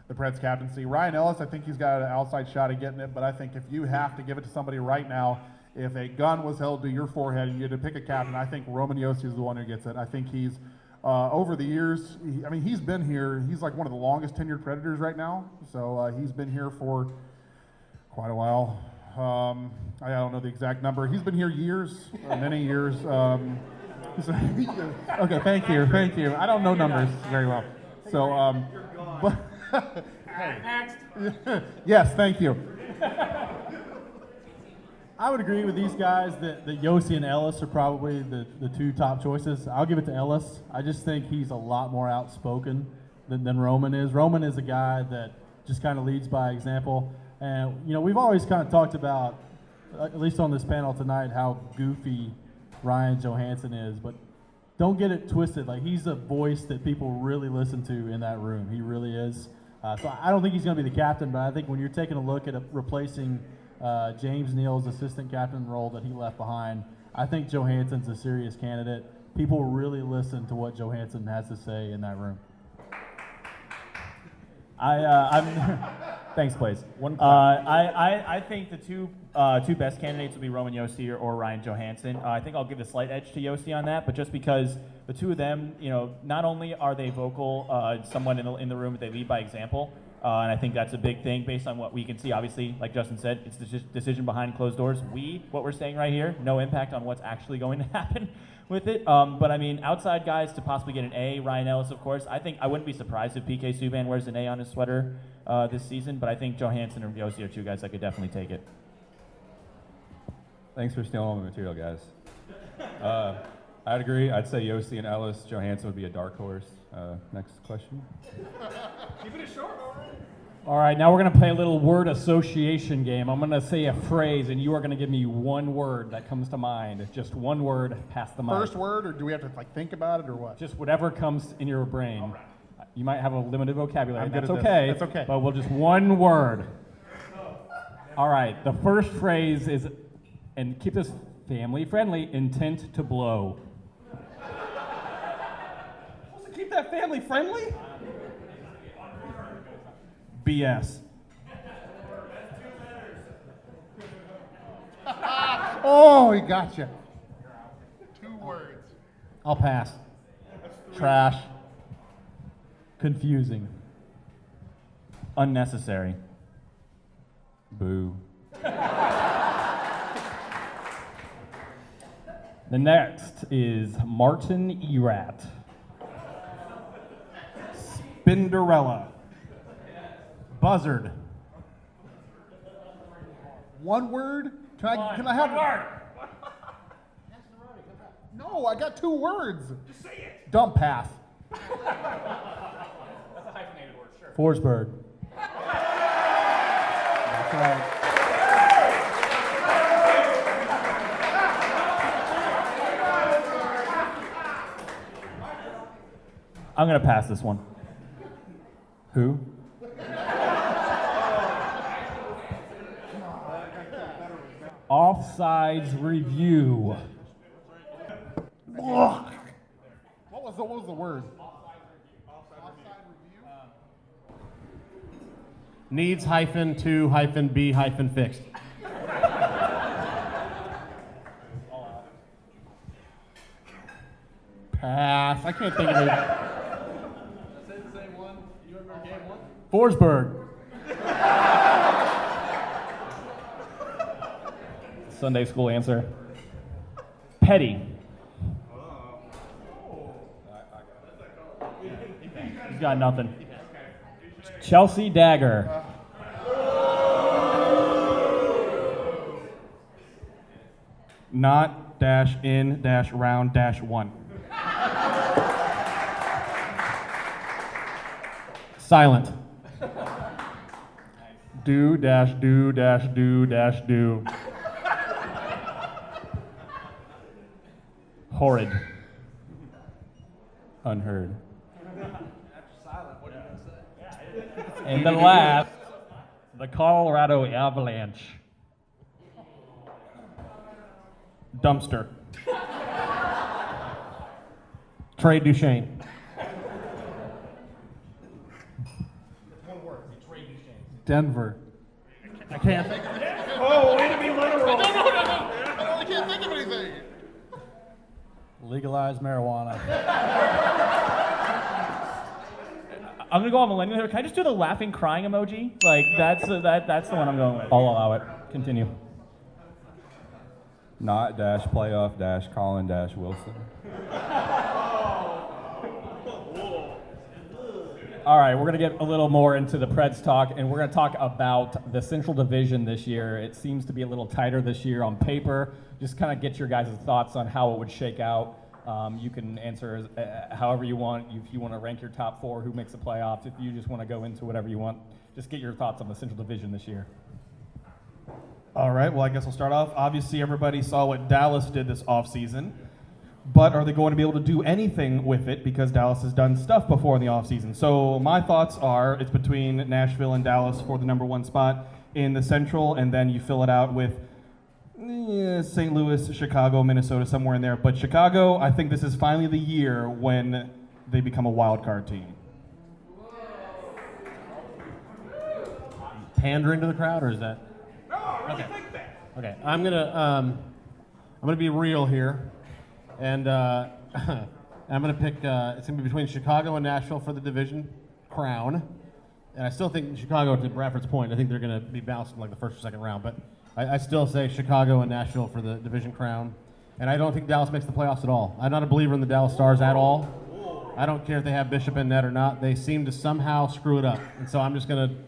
the Preds captaincy. Ryan Ellis, I think he's got an outside shot at getting it, but I think if you have to give it to somebody right now, if a gun was held to your forehead and you had to pick a captain, I think Roman Josi is the one who gets it. I think he's, over the years, he's been here, he's like one of the longest tenured Predators right now, so he's been here for quite a while. I don't know the exact number. He's been here years, many years. Okay, thank you. I don't know numbers very well. So, Next. Yes, thank you. I would agree with these guys that Josi and Ellis are probably the 2 top choices. I'll give it to Ellis. I just think he's a lot more outspoken than Roman is. Roman is a guy that just kind of leads by example. And, you know, we've always kind of talked about, at least on this panel tonight, how goofy Ryan Johansson is. But don't get it twisted. Like, he's a voice that people really listen to in that room. He really is. So I don't think he's going to be the captain, but I think when you're taking a look at replacing James Neal's assistant captain role that he left behind, I think Johansson's a serious candidate. People really listen to what Johansson has to say in that room. Thanks, Blaze. I think the two best candidates would be Roman Josi or Ryan Johansson. I think I'll give a slight edge to Josi on that, but just because the two of them, you know, not only are they vocal, someone in the room, but they lead by example. And I think that's a big thing based on what we can see. Obviously, like Justin said, it's the decision behind closed doors. What we're saying right here, no impact on what's actually going to happen with it. But I mean, outside guys to possibly get an A, Ryan Ellis, of course. I think I wouldn't be surprised if PK Subban wears an A on his sweater this season, but I think Johansson and Josi are 2 guys that could definitely take it. Thanks for stealing all the material, guys. I'd agree. I'd say Josi and Ellis. Johansson would be a dark horse. Next question. Keeping it short, all right. All right, now we're going to play a little word association game. I'm going to say a phrase, and you are going to give me one word that comes to mind. Just one word, pass the mic. First word, or do we have to like think about it, or what? Just whatever comes in your brain. You might have a limited vocabulary. I'm good That's at this. okay. That's okay. But we'll just one word. All right, the first phrase is, and keep this family friendly, intent to blow. Keep that family friendly? BS. Oh, he got you. 2 words. I'll pass. Trash. Confusing. Unnecessary. Boo. The next is Martin Erat. Spinderella. Buzzard. One word? Can I have one word. No, I got 2 words. Just say it. Dump pass. That's a hyphenated word, sure. Forsberg. That's right. I'm going to pass this one. Who? Offsides review. What was the word? Needs -2-B-fixed. Pass. I can't think of it. Say the same one. You remember game 1? Forsberg. Sunday school answer. Petty. He's got nothing. Chelsea Dagger. Not dash in dash round dash 1. Silent. Do dash do dash do dash do. Horrid. Unheard. And the last, the Colorado Avalanche. Dumpster. Trade Duchesne. Denver. I can't think of it. Oh, way to be literal. I can't think of anything. Legalize marijuana. I'm gonna go on millennial here. Can I just do the laughing, crying emoji? Like that's the one I'm going with. I'll allow it. Continue. Not dash playoff dash Colin dash Wilson. All right, we're going to get a little more into the Preds talk, and we're going to talk about the Central Division this year. It seems to be a little tighter this year on paper. Just kind of get your guys' thoughts on how it would shake out. You can answer however you want. If you want to rank your top 4, who makes the playoffs. If you just want to go into whatever you want, just get your thoughts on the Central Division this year. All right, well, I guess I'll start off. Obviously, everybody saw what Dallas did this offseason, but are they going to be able to do anything with it because Dallas has done stuff before in the offseason? So my thoughts are it's between Nashville and Dallas for the #1 spot in the Central, and then you fill it out with St. Louis, Chicago, Minnesota, somewhere in there. But Chicago, I think this is finally the year when they become a wild card team. Pandering to the crowd, or is that? Okay, I'm gonna be real here, and I'm gonna pick. It's gonna be between Chicago and Nashville for the division crown, and I still think Chicago, to Bradford's point, I think they're gonna be bounced in like the first or second round. But I still say Chicago and Nashville for the division crown, and I don't think Dallas makes the playoffs at all. I'm not a believer in the Dallas Stars at all. I don't care if they have Bishop in net or not. They seem to somehow screw it up, and so I'm an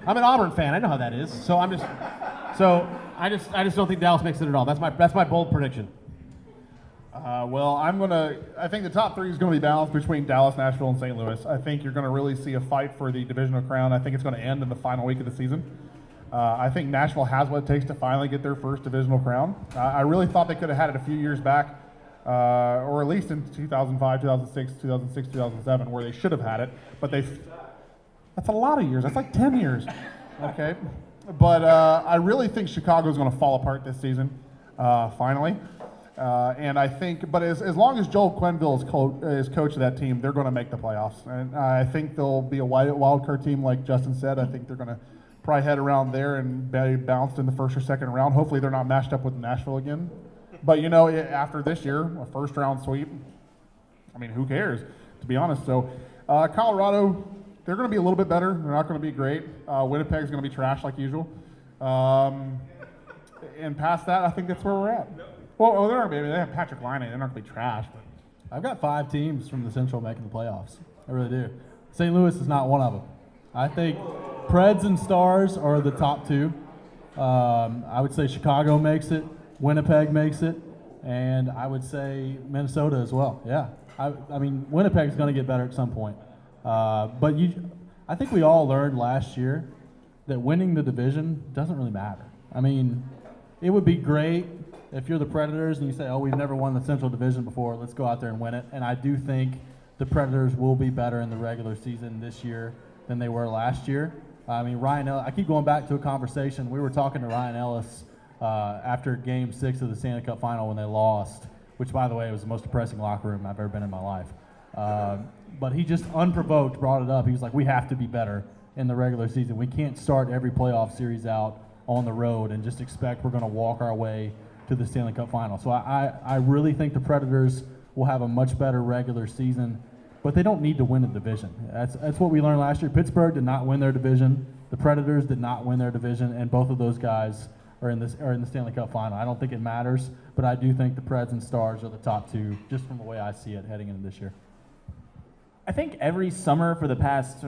Auburn fan. I know how that is. So I just don't think Dallas makes it at all. That's my bold prediction. Well, I think the top 3 is going to be balanced between Dallas, Nashville, and St. Louis. I think you're going to really see a fight for the divisional crown. I think it's going to end in the final week of the season. I think Nashville has what it takes to finally get their first divisional crown. I really thought they could have had it a few years back, or at least in 2005, 2006, 2007, where they should have had it. But that's a lot of years. That's like 10 years. Okay. But I really think Chicago is going to fall apart this season, finally. And I think, but as long as Joel Quenneville is coach of that team, they're going to make the playoffs. And I think they'll be a wild card team, like Justin said. I think they're going to probably head around there and be bounced in the first or second round. Hopefully they're not matched up with Nashville again. But, after this year, a first round sweep, I mean, who cares, to be honest. So Colorado, they're going to be a little bit better. They're not going to be great. Winnipeg's going to be trash like usual. And past that, I think that's where we're at. Well, they're not going to be. They have Patrick Laine. They're not going to be trash. But I've got 5 teams from the Central making the playoffs. I really do. St. Louis is not one of them. I think Preds and Stars are the top two. I would say Chicago makes it, Winnipeg makes it, and I would say Minnesota as well. Yeah, I mean Winnipeg's going to get better at some point. But I think we all learned last year that winning the division doesn't really matter. I mean, it would be great if you're the Predators and you say, oh, we've never won the Central Division before, let's go out there and win it. And I do think the Predators will be better in the regular season this year than they were last year. I mean, Ryan Ellis, I keep going back to a conversation. We were talking to Ryan Ellis after Game 6 of the Stanley Cup Final when they lost, which, by the way, was the most depressing locker room I've ever been in my life. But he just unprovoked brought it up. He was like, we have to be better in the regular season. We can't start every playoff series out on the road and just expect we're going to walk our way to the Stanley Cup Final. So I really think the Predators will have a much better regular season, but they don't need to win a division. That's what we learned last year. Pittsburgh did not win their division. The Predators did not win their division, and both of those guys are in the Stanley Cup Final. I don't think it matters, but I do think the Preds and Stars are the top two, just from the way I see it heading into this year. I think every summer for the past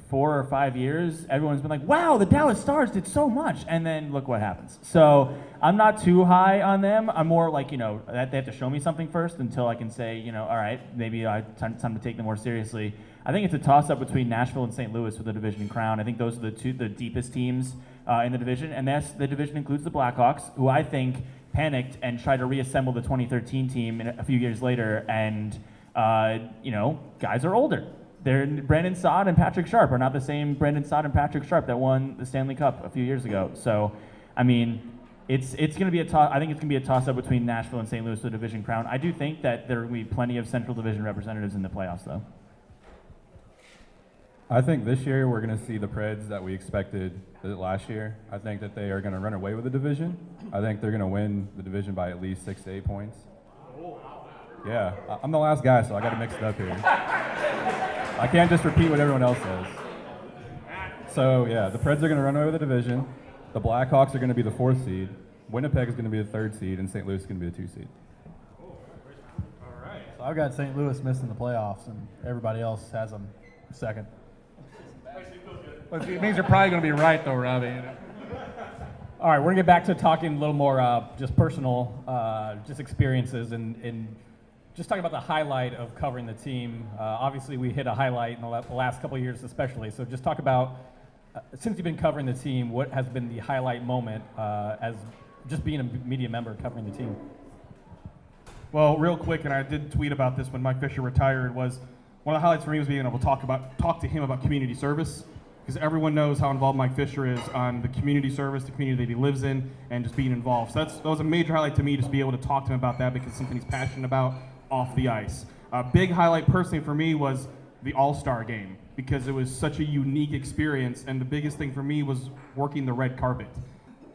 4 or 5 years, everyone's been like, wow, the Dallas Stars did so much. And then look what happens. So I'm not too high on them. I'm more like, they have to show me something first until I can say, all right, maybe time to take them more seriously. I think it's a toss-up between Nashville and St. Louis for the division crown. I think those are the deepest teams in the division. And the division includes the Blackhawks, who I think panicked and tried to reassemble the 2013 team a few years later. And guys are older. Brandon Saad and Patrick Sharp are not the same Brandon Saad and Patrick Sharp that won the Stanley Cup a few years ago. So, I mean, it's going to be I think it's going to be a toss-up between Nashville and St. Louis for the division crown. I do think that there will be plenty of Central Division representatives in the playoffs, though. I think this year we're going to see the Preds that we expected last year. I think that they are going to run away with the division. I think they're going to win the division by at least 6 to 8 points. Yeah, I'm the last guy, so I got to mix it up here. I can't just repeat what everyone else says. So yeah, the Preds are going to run over the division. The Blackhawks are going to be the 4th seed. Winnipeg is going to be the 3rd seed, and St. Louis is going to be the 2 seed. All right. So I've got St. Louis missing the playoffs, and everybody else has them second. It means you're probably going to be right, though, Robby. All right, we're going to get back to talking a little more just personal, just experiences and just talking about the highlight of covering the team. Obviously, we hit a highlight in the last couple of years especially. So just talk about, since you've been covering the team, what has been the highlight moment as just being a media member covering the team? Well, real quick, and I did tweet about this when Mike Fisher retired, was one of the highlights for me was being able to talk to him about community service, because everyone knows how involved Mike Fisher is on the community service, the community that he lives in, and just being involved. So that was a major highlight to me, just to be able to talk to him about that, because it's something he's passionate about off the ice. A big highlight personally for me was the All-Star game, because it was such a unique experience, and the biggest thing for me was working the red carpet.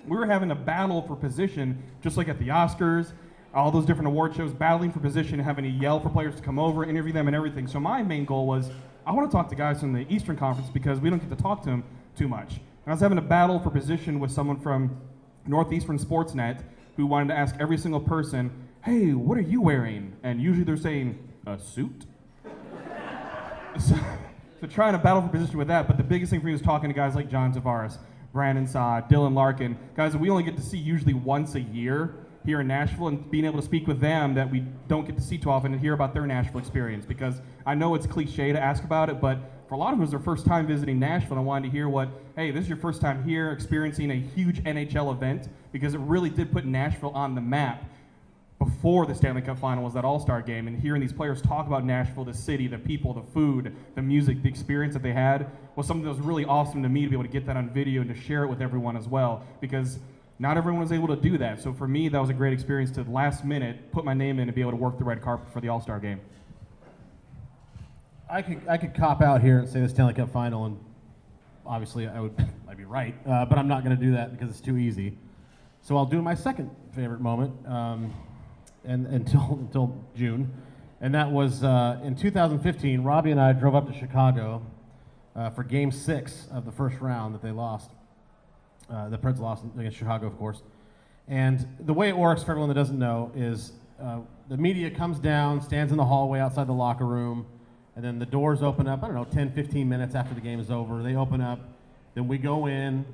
We were having a battle for position, just like at the Oscars, all those different award shows, battling for position, having to yell for players to come over, interview them and everything. So my main goal was, I want to talk to guys from the Eastern Conference because we don't get to talk to them too much. And I was having a battle for position with someone from Northeastern Sportsnet who wanted to ask every single person, hey, what are you wearing? And usually they're saying, a suit? So trying to battle for position with that, but the biggest thing for me was talking to guys like John Tavares, Brandon Saad, Dylan Larkin, guys that we only get to see usually once a year here in Nashville, and being able to speak with them that we don't get to see too often and hear about their Nashville experience, because I know it's cliche to ask about it, but for a lot of them it was their first time visiting Nashville, and I wanted to hear hey, this is your first time here experiencing a huge NHL event, because it really did put Nashville on the map before the Stanley Cup Final was that All-Star game, and hearing these players talk about Nashville, the city, the people, the food, the music, the experience that they had was something that was really awesome to me to be able to get that on video and to share it with everyone as well, because not everyone was able to do that. So for me, that was a great experience to last minute put my name in and be able to work the red carpet for the All-Star game. I could cop out here and say the Stanley Cup Final, and obviously I'd be right, but I'm not going to do that because it's too easy. So I'll do my second favorite moment, and until June, and that was in 2015. Robby and I drove up to Chicago for Game 6 of the first round that they lost. The Preds lost against Chicago, of course. And the way it works, for everyone that doesn't know, is the media comes down, stands in the hallway outside the locker room, and then the doors open up, 10, 15 minutes after the game is over. They open up, Then we go in,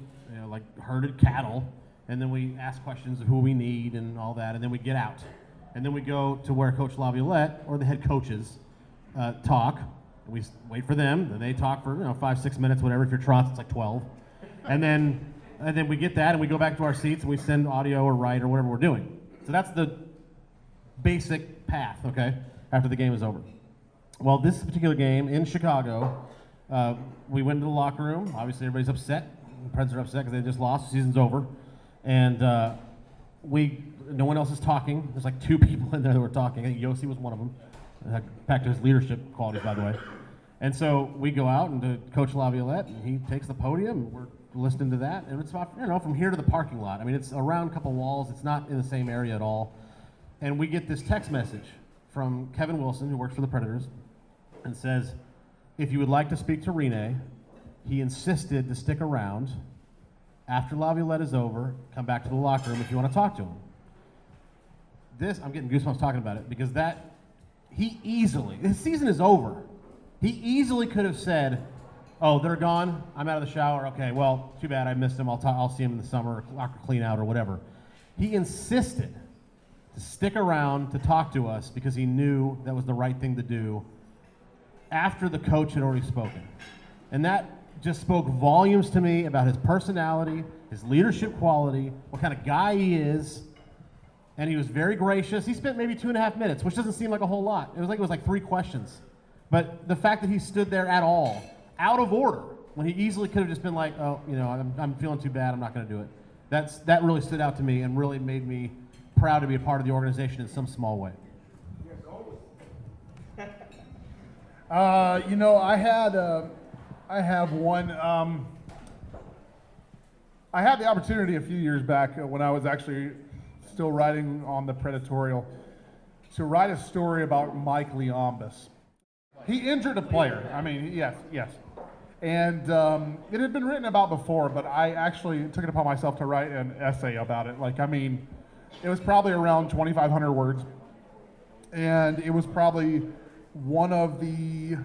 like herded cattle, and then we ask questions of who we need and all that, and then we get out. And then we go to where Coach Laviolette or the head coaches talk. We wait for them, then they talk for 5-6 minutes, whatever. If you're Trotz, it's like 12. And then we get that, and we go back to our seats, and we send audio or write or whatever we're doing. So that's the basic path, okay, after the game is over. Well, this particular game in Chicago, we went into the locker room. Obviously, everybody's upset. The Preds are upset because they just lost. The season's over. And no one else is talking. There's like 2 people in there that were talking. I think Yossi was one of them. Back to his leadership qualities, by the way. And so we go out and to Coach Laviolette, and he takes the podium, and we're listening to that. And it's about, from here to the parking lot. I mean, it's around a couple walls. It's not in the same area at all. And we get this text message from Kevin Wilson, who works for the Predators, and says, if you would like to speak to Rene, he insisted to stick around. After Laviolette is over, come back to the locker room if you want to talk to him. I'm getting goosebumps talking about it, because his season is over. He easily could have said, oh, they're gone, I'm out of the shower, okay, well, too bad I missed him, I'll see him in the summer, or clean out, or whatever. He insisted to stick around to talk to us because he knew that was the right thing to do after the coach had already spoken. And that just spoke volumes to me about his personality, his leadership quality, what kind of guy he is. And he was very gracious. He spent maybe 2.5 minutes, which doesn't seem like a whole lot. It was like 3 questions. But the fact that he stood there at all, out of order, when he easily could have just been like, oh, I'm feeling too bad, I'm not going to do it. That really stood out to me and really made me proud to be a part of the organization in some small way. I have one. I had the opportunity a few years back when I was actually still writing on the Predatorial to write a story about Mike Leombus. He injured a player. I mean, yes. And it had been written about before, but I actually took it upon myself to write an essay about it. It was probably around 2,500 words, and it was probably one of the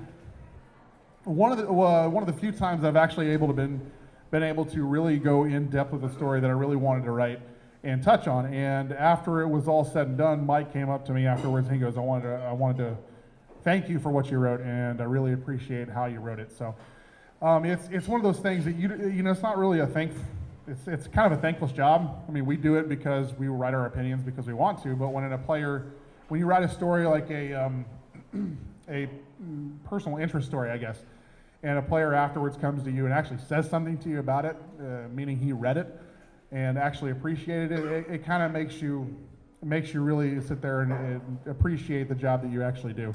few times I've actually been able to really go in depth with a story that I really wanted to write and touch on. And after it was all said and done, Mike came up to me afterwards and he goes, I wanted to thank you for what you wrote, and I really appreciate how you wrote it. So it's one of those things that it's not really it's kind of a thankless job. I mean, we do it because we write our opinions because we want to, but when you write a story like a personal interest story, I guess, and a player afterwards comes to you and actually says something to you about it, meaning he read it and actually appreciated it, it kind of makes you really sit there and appreciate the job that you actually do.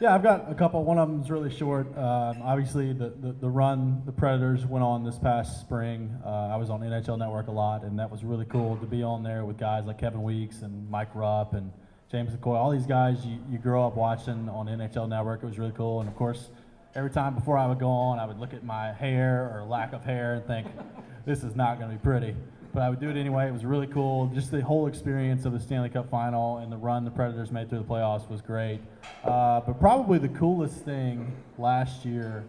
Yeah, I've got a couple. One of them is really short. Obviously, the run the Predators went on this past spring. I was on NHL Network a lot, and that was really cool to be on there with guys like Kevin Weeks and Mike Rupp and James McCoy. All these guys you grow up watching on NHL Network. It was really cool. And of course, every time before I would go on, I would look at my hair or lack of hair and think, this is not going to be pretty. But I would do it anyway. It was really cool. Just the whole experience of the Stanley Cup final and the run the Predators made through the playoffs was great. But probably the coolest thing last year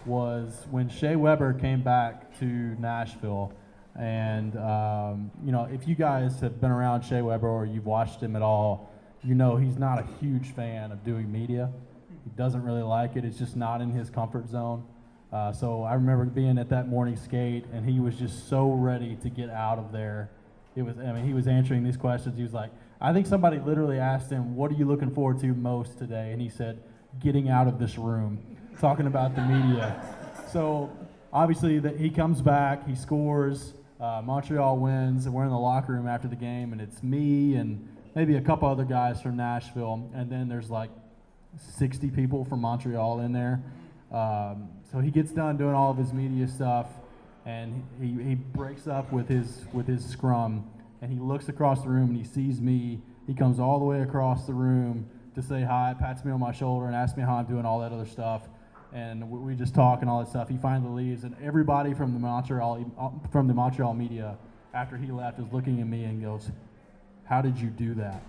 was when Shea Weber came back to Nashville. And, if you guys have been around Shea Weber or you've watched him at all, he's not a huge fan of doing media. He doesn't really like it. It's just not in his comfort zone. So I remember being at that morning skate, and he was just so ready to get out of there. He was answering these questions. He was like, I think somebody literally asked him, what are you looking forward to most today? And he said, getting out of this room, talking about the media. So obviously he comes back, he scores, Montreal wins, and we're in the locker room after the game, and it's me and maybe a couple other guys from Nashville, and then there's like 60 people from Montreal in there. So he gets done doing all of his media stuff, and he breaks up with his scrum, and he looks across the room and he sees me. He comes all the way across the room to say hi, pats me on my shoulder, and asks me how I'm doing, all that other stuff. And we just talk and all that stuff. He finally leaves, and everybody from the Montreal media, after he left, is looking at me and goes, "How did you do that?"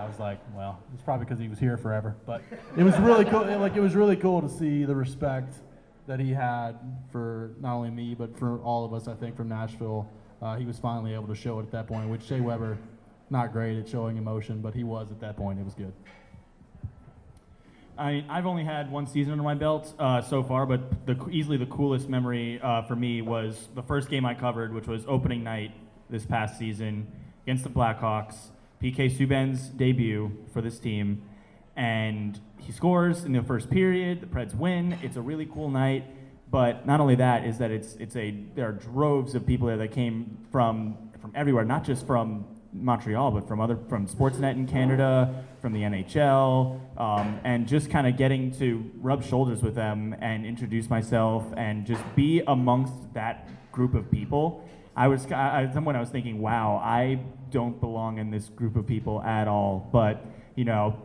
I was like, well, it's probably because he was here forever. But it was really cool. It was really cool to see the respect that he had for not only me, but for all of us, I think, from Nashville. He was finally able to show it at that point, which Shea Weber, not great at showing emotion, but he was at that point. It was good. I've only had one season under my belt so far, but easily the coolest memory for me was the first game I covered, which was opening night this past season against the Blackhawks. PK Subban's debut for this team, and he scores in the first period. The Preds win. It's a really cool night, but not only that is that there are droves of people there that came from everywhere, not just from Montreal, but from Sportsnet in Canada, from the NHL, and just kind of getting to rub shoulders with them and introduce myself and just be amongst that group of people. At some point I was thinking, wow, I don't belong in this group of people at all. But, you know,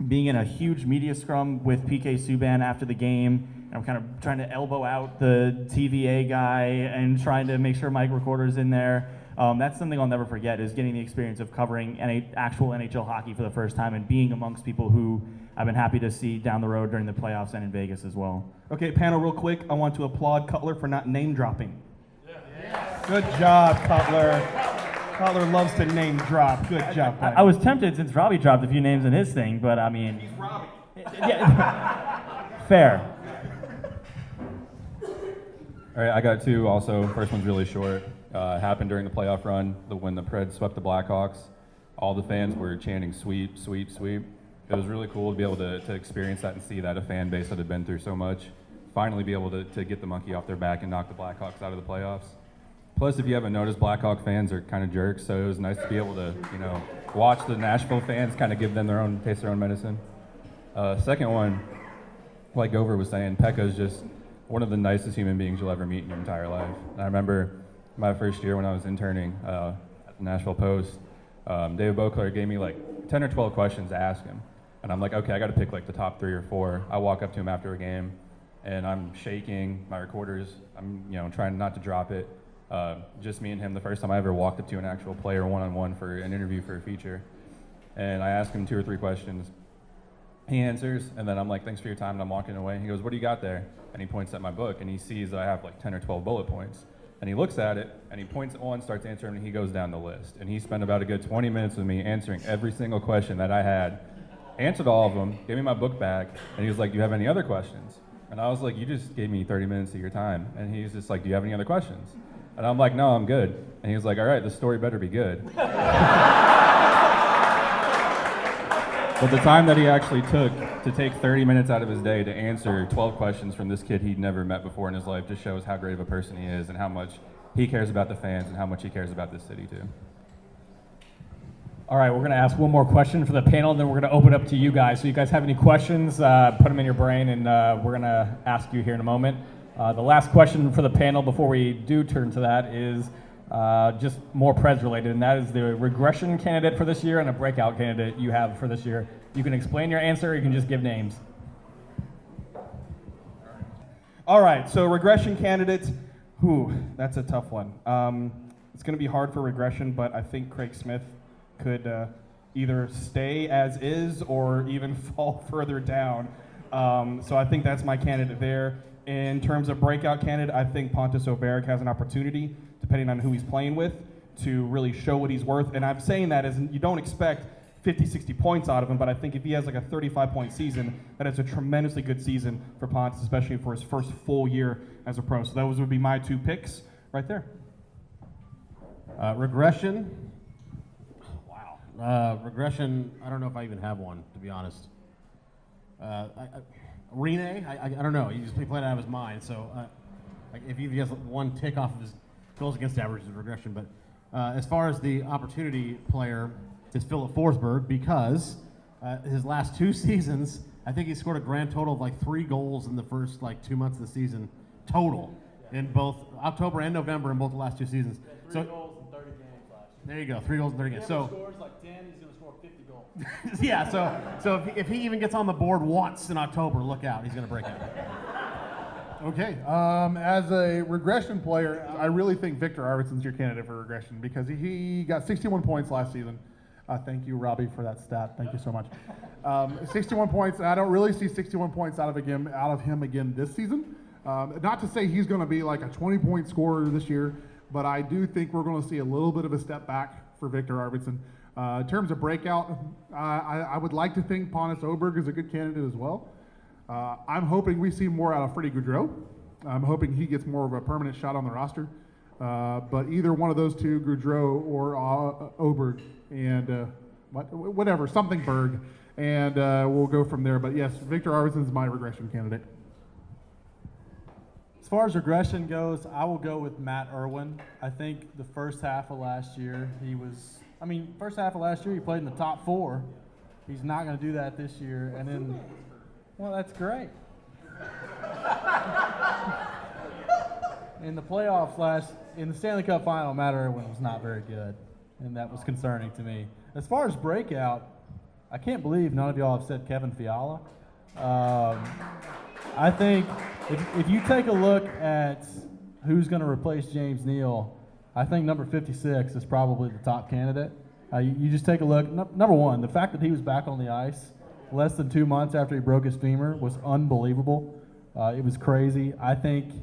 being in a huge media scrum with PK Subban after the game, I'm kind of trying to elbow out the TVA guy and trying to make sure my recorder's in there. That's something I'll never forget, is getting the experience of covering actual NHL hockey for the first time and being amongst people who I've been happy to see down the road during the playoffs and in Vegas as well. Okay, panel, real quick, I want to applaud Cutler for not name dropping. Yeah. Good job, Cutler. Cutler loves to name drop. Good job, Klein. I was tempted since Robby dropped a few names in his thing, but I mean... He's Robby. Yeah. Fair. All right, I got two also. First one's really short. Happened during the playoff run when the Preds swept the Blackhawks. All the fans were chanting sweep, sweep, sweep. It was really cool to be able to experience that and see that a fan base that had been through so much finally be able to get the monkey off their back and knock the Blackhawks out of the playoffs. Plus, if you haven't noticed, Blackhawk fans are kind of jerks, so it was nice to be able to, you know, watch the Nashville fans kind of give them taste their own medicine. Second one, like Gover was saying, Pekka is just one of the nicest human beings you'll ever meet in your entire life. And I remember my first year when I was interning at the Nashville Post, David Beauclair gave me like 10 or 12 questions to ask him. And I'm like, okay, I got to pick like the top 3 or 4. I walk up to him after a game, and I'm shaking my recorders. I'm, you know, trying not to drop it. Just me and him, the first time I ever walked up to an actual player one-on-one for an interview for a feature. And I ask him 2 or 3 questions. He answers, and then I'm like, thanks for your time, and I'm walking away. He goes, what do you got there? And he points at my book, and he sees that I have like 10 or 12 bullet points. And he looks at it, and he points at one, starts answering, and he goes down the list. And he spent about a good 20 minutes with me answering every single question that I had, answered all of them, gave me my book back, and he was like, do you have any other questions? And I was like, you just gave me 30 minutes of your time. And he's just like, do you have any other questions? And I'm like, no, I'm good. And he was like, all right, the story better be good. But the time that he actually took to take 30 minutes out of his day to answer 12 questions from this kid he'd never met before in his life just shows how great of a person he is and how much he cares about the fans and how much he cares about this city too. All right, we're going to ask one more question for the panel, and then we're going to open up to you guys. So you guys have any questions, put them in your brain, and we're going to ask you here in a moment. The last question for the panel before we do turn to that is just more Preds related, and that is the regression candidate for this year and a breakout candidate you have for this year. You can explain your answer, or you can just give names. All right, so regression candidates, that's a tough one. It's going to be hard for regression, but I think Craig Smith could either stay as is or even fall further down. So I think that's my candidate there. In terms of breakout candidate, I think Pontus Oberg has an opportunity, depending on who he's playing with, to really show what he's worth. And I'm saying that as you don't expect 50, 60 points out of him, but I think if he has like a 35-point season, that is a tremendously good season for Pontus, especially for his first full year as a pro. So those would be my 2 picks right there. Regression. Wow. Regression, I don't know if I even have one, to be honest. Rene, I don't know. He just played it out of his mind. So like if he has one tick off of his goals against average, is regression. But as far as the opportunity player, is Philip Forsberg, because his last 2 seasons, I think he scored a grand total of like 3 goals in the first like 2 months of the season total in both October and November in both the last 2 seasons. 3 goals in 30 games last year. There you go, 3 goals in 30 games. So scores like 10, he's going to score 50 goals. yeah, so if he even gets on the board once in October, look out, he's going to break out. Okay, as a regression player, I really think Victor Arvidsson's your candidate for regression because he got 61 points last season. Thank you, Robby, for that stat. Thank you so much. 61 points. I don't really see 61 points out of him again this season. Not to say he's going to be like a 20-point scorer this year, but I do think we're going to see a little bit of a step back for Victor Arvidsson. In terms of breakout, I would like to think Pontus Oberg is a good candidate as well. I'm hoping we see more out of Freddie Gaudreau. I'm hoping he gets more of a permanent shot on the roster. But either one of those two, Gaudreau or Oberg, and whatever, something Berg, and we'll go from there. But yes, Victor Arvidsson is my regression candidate. As far as regression goes, I will go with Matt Irwin. I think the first half of last year, he played in the top 4. He's not going to do that this year. And then, well, that's great. In the playoffs in the Stanley Cup final, Matt Irwin was not very good, and that was concerning to me. As far as breakout, I can't believe none of y'all have said Kevin Fiala. I think if you take a look at who's going to replace James Neal, I think number 56 is probably the top candidate. You just take a look. Number one, the fact that he was back on the ice less than 2 months after he broke his femur was unbelievable. It was crazy. I think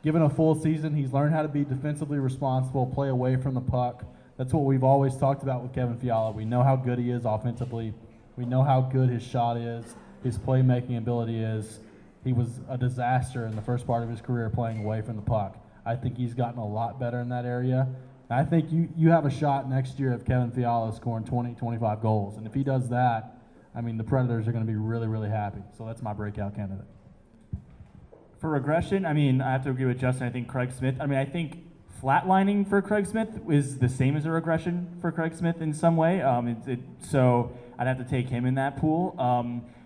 given a full season, he's learned how to be defensively responsible, play away from the puck. That's what we've always talked about with Kevin Fiala. We know how good he is offensively. We know how good his shot is, his playmaking ability is. He was a disaster in the first part of his career playing away from the puck. I think he's gotten a lot better in that area. I think you have a shot next year of Kevin Fiala scoring 20, 25 goals. And if he does that, I mean, the Predators are going to be really, really happy. So that's my breakout candidate. For regression, I mean, I have to agree with Justin. I think Craig Smith, I think flatlining for Craig Smith is the same as a regression for Craig Smith in some way. So I'd have to take him in that pool.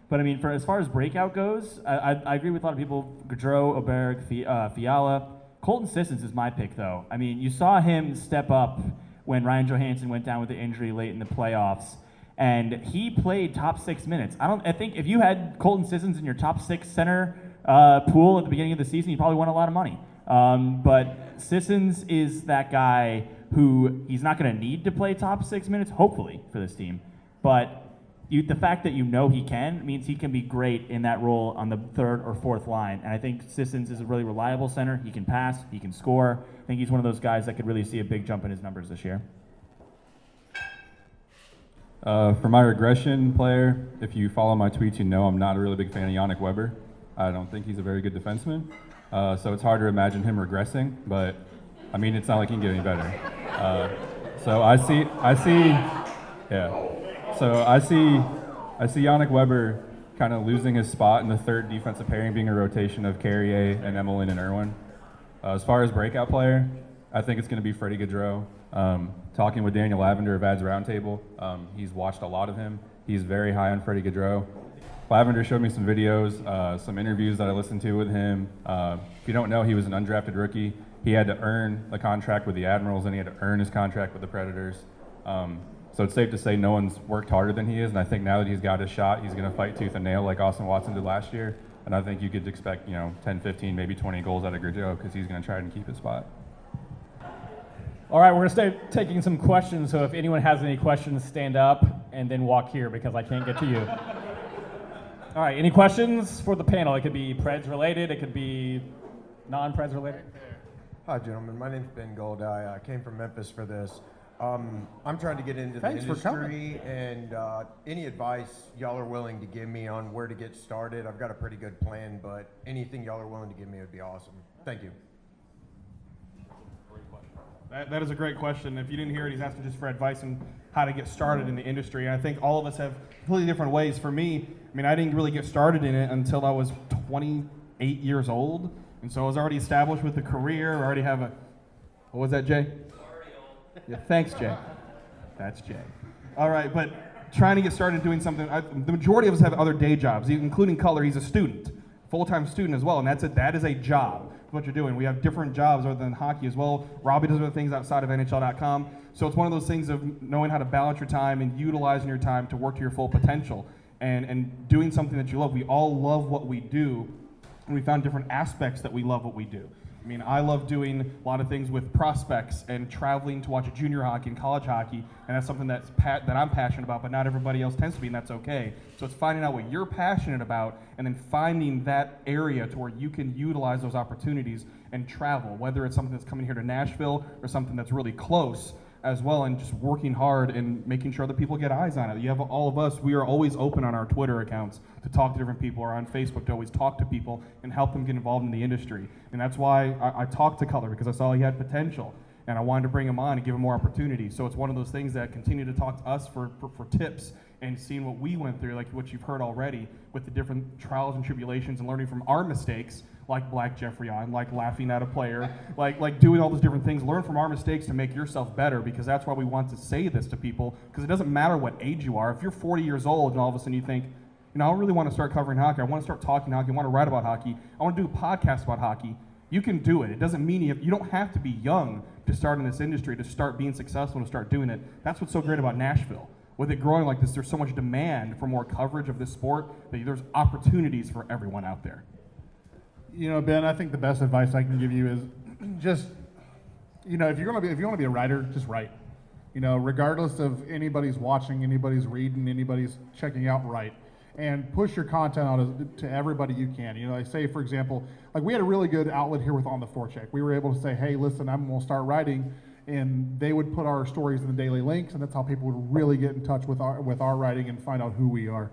But I mean, as far as breakout goes, I agree with a lot of people. Gaudreau, Oberg, Fiala. Colton Sissons is my pick, though. I mean, you saw him step up when Ryan Johansson went down with the injury late in the playoffs, and he played top 6 minutes. I think if you had Colton Sissons in your top 6 center pool at the beginning of the season, you probably won a lot of money. But Sissons is that guy who he's not going to need to play top 6 minutes, hopefully, for this team. But the fact that you know he can means he can be great in that role on the 3rd or 4th line. And I think Sissons is a really reliable center. He can pass. He can score. I think he's one of those guys that could really see a big jump in his numbers this year. For my regression player, if you follow my tweets, you know I'm not a really big fan of Yannick Weber. I don't think he's a very good defenseman. So it's hard to imagine him regressing, but I mean, it's not like he can get any better. So I see Yannick Weber kind of losing his spot in the 3rd defensive pairing, being a rotation of Carrier and Emelin and Irwin. As far as breakout player, I think it's going to be Freddie Gaudreau. Talking with Daniel Lavender of Ads Roundtable, he's watched a lot of him. He's very high on Freddie Gaudreau. Lavender showed me some videos, some interviews that I listened to with him. If you don't know, he was an undrafted rookie. He had to earn the contract with the Admirals, and he had to earn his contract with the Predators. So it's safe to say no one's worked harder than he is, and I think now that he's got his shot, he's going to fight tooth and nail like Austin Watson did last year. And I think you could expect, 10, 15, maybe 20 goals out of Gaudreau because he's going to try and keep his spot. All right, we're going to start taking some questions, so if anyone has any questions, stand up and then walk here because I can't get to you. All right, any questions for the panel? It could be Preds related, it could be non-Preds related. Hi, gentlemen. My name's Ben Gold. I came from Memphis for this. I'm trying to get into the industry, and any advice y'all are willing to give me on where to get started. I've got a pretty good plan, but anything y'all are willing to give me would be awesome. Thank you. That is a great question. If you didn't hear it, he's asking just for advice on how to get started in the industry. And I think all of us have completely different ways. For me, I didn't really get started in it until I was 28 years old. And so I was already established with a career. I already have what was that, Jay? Yeah, thanks, Jay. That's Jay. All right, but trying to get started doing something, the majority of us have other day jobs, including Cutler. He's a student, full-time student as well, and that is a job. What you're doing. We have different jobs other than hockey as well. Robby does other things outside of NHL.com. So it's one of those things of knowing how to balance your time and utilizing your time to work to your full potential and doing something that you love. We all love what we do, and we found different aspects that we love what we do. I mean, I love doing a lot of things with prospects and traveling to watch junior hockey and college hockey, and that's something that I'm passionate about, but not everybody else tends to be, and that's okay. So it's finding out what you're passionate about and then finding that area to where you can utilize those opportunities and travel, whether it's something that's coming here to Nashville or something that's really close as well, and just working hard and making sure that people get eyes on it. You have all of us, we are always open on our Twitter accounts to talk to different people, or on Facebook to always talk to people and help them get involved in the industry. And that's why I talked to Cutler, because I saw he had potential and I wanted to bring him on and give him more opportunity. So it's one of those things that continue to talk to us for tips and seeing what we went through, like what you've heard already with the different trials and tribulations and learning from our mistakes, like Black Jeffrey on, like laughing at a player, like doing all those different things. Learn from our mistakes to make yourself better, because that's why we want to say this to people, because it doesn't matter what age you are. If you're 40 years old and all of a sudden you think, you know, I really want to start covering hockey, I want to start talking hockey, I want to write about hockey, I want to do a podcast about hockey, you can do it. It doesn't mean you don't have to be young to start in this industry, to start being successful and to start doing it. That's what's so great about Nashville. With it growing like this, there's so much demand for more coverage of this sport that there's opportunities for everyone out there. You know, Ben, I think the best advice I can give you is just, you know, if you want to be a writer, just write. You know, regardless of anybody's watching, anybody's reading, anybody's checking out, write. And push your content out to everybody you can. You know, I say, for example, like we had a really good outlet here with On the Forecheck. We were able to say, hey, listen, I'm going to start writing, and they would put our stories in the daily links, and that's how people would really get in touch with our writing and find out who we are.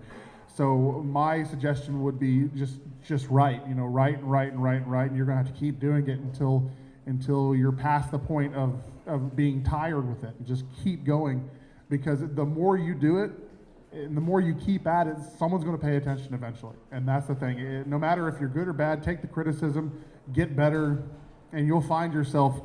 So my suggestion would be just write. You know, write, and you're going to have to keep doing it until you're past the point of being tired with it. And just keep going, because the more you do it, and the more you keep at it, someone's going to pay attention eventually. And that's the thing. No matter if you're good or bad, take the criticism, get better, and you'll find yourself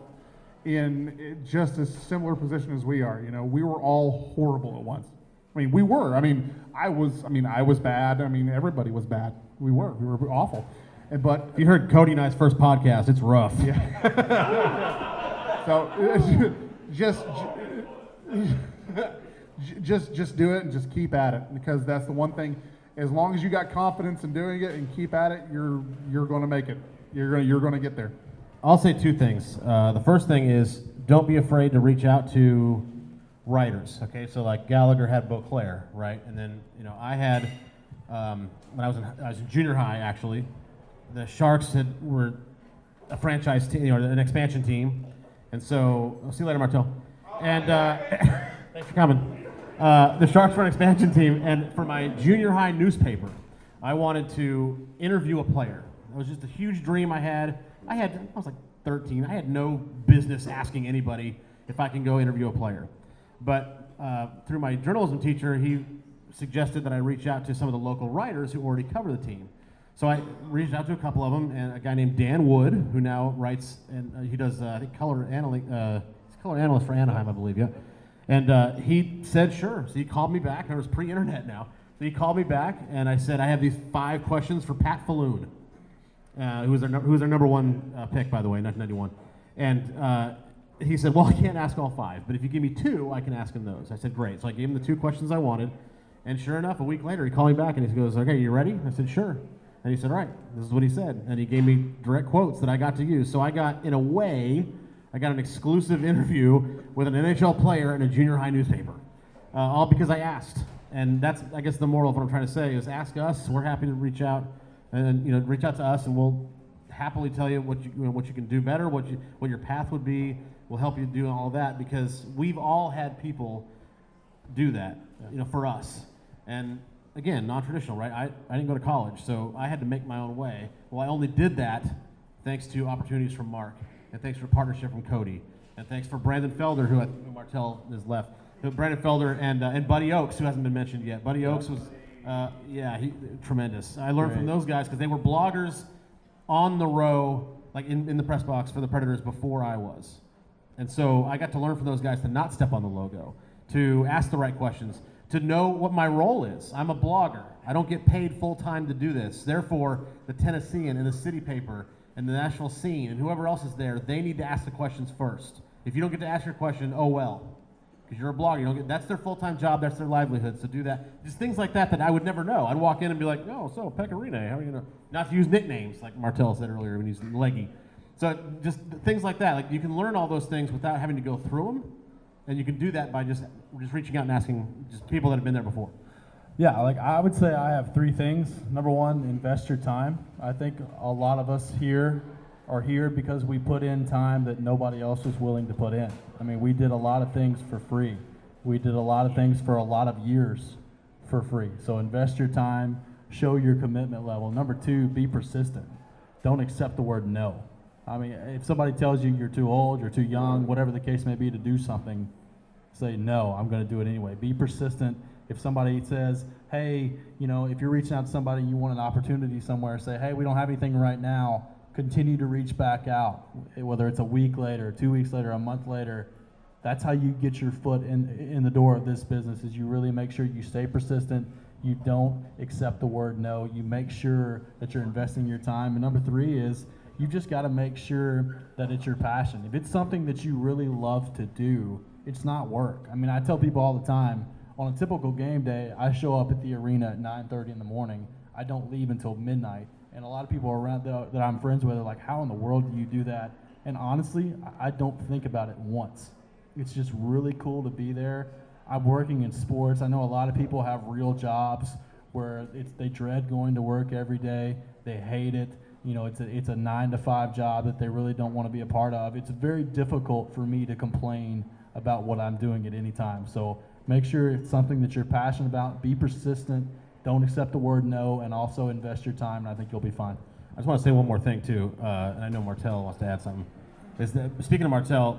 in just a similar position as we are. You know, we were all horrible at once. I mean, we were. I was bad. I mean, everybody was bad. We were awful. But if you heard Cody and I's first podcast, it's rough. Yeah. So just do it and just keep at it, because that's the one thing. As long as you got confidence in doing it and keep at it, you're going to make it. You're going to get there. I'll say two things. The first thing is, don't be afraid to reach out to writers. Okay, so like Gallagher had Beauclair, right? And then, you know, I had when I was in junior high, actually, the Sharks were a franchise team, you know, an expansion team, and so I'll see you later, Martel. And thanks for coming. The Sharks were an expansion team, and for my junior high newspaper, I wanted to interview a player. It was just a huge dream I had. I was like 13. I had no business asking anybody if I can go interview a player. But through my journalism teacher, he suggested that I reach out to some of the local writers who already cover the team. So I reached out to a couple of them, and a guy named Dan Wood, who now writes, and he does, I think, color analyst for Anaheim, I believe, yeah. And he said, sure. So he called me back, and it was pre-internet now. So he called me back, and I said, I have these 5 questions for Pat Falloon, who was their number one pick, by the way, 1991. And he said, well, I can't ask all 5, but if you give me 2, I can ask him those. I said, great. So I gave him the 2 questions I wanted, and sure enough, a week later, he called me back, and he goes, okay, you ready? I said, sure. And he said, all right, this is what he said. And he gave me direct quotes that I got to use. So I got, in a way, an exclusive interview with an NHL player in a junior high newspaper, all because I asked. And that's, I guess, the moral of what I'm trying to say is ask us. We're happy to reach out, and reach out to us, and we'll happily tell you what you can do better, what your path would be. We'll help you do all of that, because we've all had people do that, for us. And again, non-traditional, right? I didn't go to college, so I had to make my own way. Well, I only did that thanks to opportunities from Mark, and thanks for partnership from Cody, and thanks for Brandon Felder, who Martel is left. Brandon Felder and Buddy Oakes, who hasn't been mentioned yet. Buddy Oakes was, he tremendous. I learned from those guys because they were bloggers on the row, like in the press box for the Predators before I was. And so I got to learn from those guys to not step on the logo, to ask the right questions, to know what my role is. I'm a blogger. I don't get paid full-time to do this. Therefore, the Tennessean and the City Paper and the Nashville Scene and whoever else is there, they need to ask the questions first. If you don't get to ask your question, oh well. Because you're a blogger, you don't get, that's their full-time job, that's their livelihood, so do that. Just things like that I would never know. I'd walk in and be like, oh, so Pecorine, how are you gonna, not to use nicknames, like Martel said earlier when he's leggy. So just things like that. Like you can learn all those things without having to go through them, and you can do that by just reaching out and asking just people that have been there before. Yeah, like I would say I have 3 things. Number 1, invest your time. I think a lot of us here are here because we put in time that nobody else was willing to put in. I mean, we did a lot of things for free. We did a lot of things for a lot of years for free. So invest your time, show your commitment level. Number 2, be persistent. Don't accept the word no. I mean, if somebody tells you you're too old, you're too young, whatever the case may be to do something, say no, I'm going to do it anyway. Be persistent. If somebody says, hey, you know, if you're reaching out to somebody and you want an opportunity somewhere, say, hey, we don't have anything right now, continue to reach back out. Whether it's a week later, 2 weeks later, a month later, that's how you get your foot in the door of this business, is you really make sure you stay persistent, you don't accept the word no, you make sure that you're investing your time. And number 3 is, you just got to make sure that it's your passion. If it's something that you really love to do, it's not work. I mean, I tell people all the time, on a typical game day, I show up at the arena at 9:30 in the morning. I don't leave until midnight. And a lot of people around that I'm friends with are like, how in the world do you do that? And honestly, I don't think about it once. It's just really cool to be there. I'm working in sports. I know a lot of people have real jobs where they dread going to work every day. They hate it. You know, it's a 9-to-5 job that they really don't want to be a part of. It's very difficult for me to complain about what I'm doing at any time. So make sure it's something that you're passionate about. Be persistent. Don't accept the word no, and also invest your time, and I think you'll be fine. I just want to say one more thing too, and I know Martel wants to add something. Is that, speaking of Martel,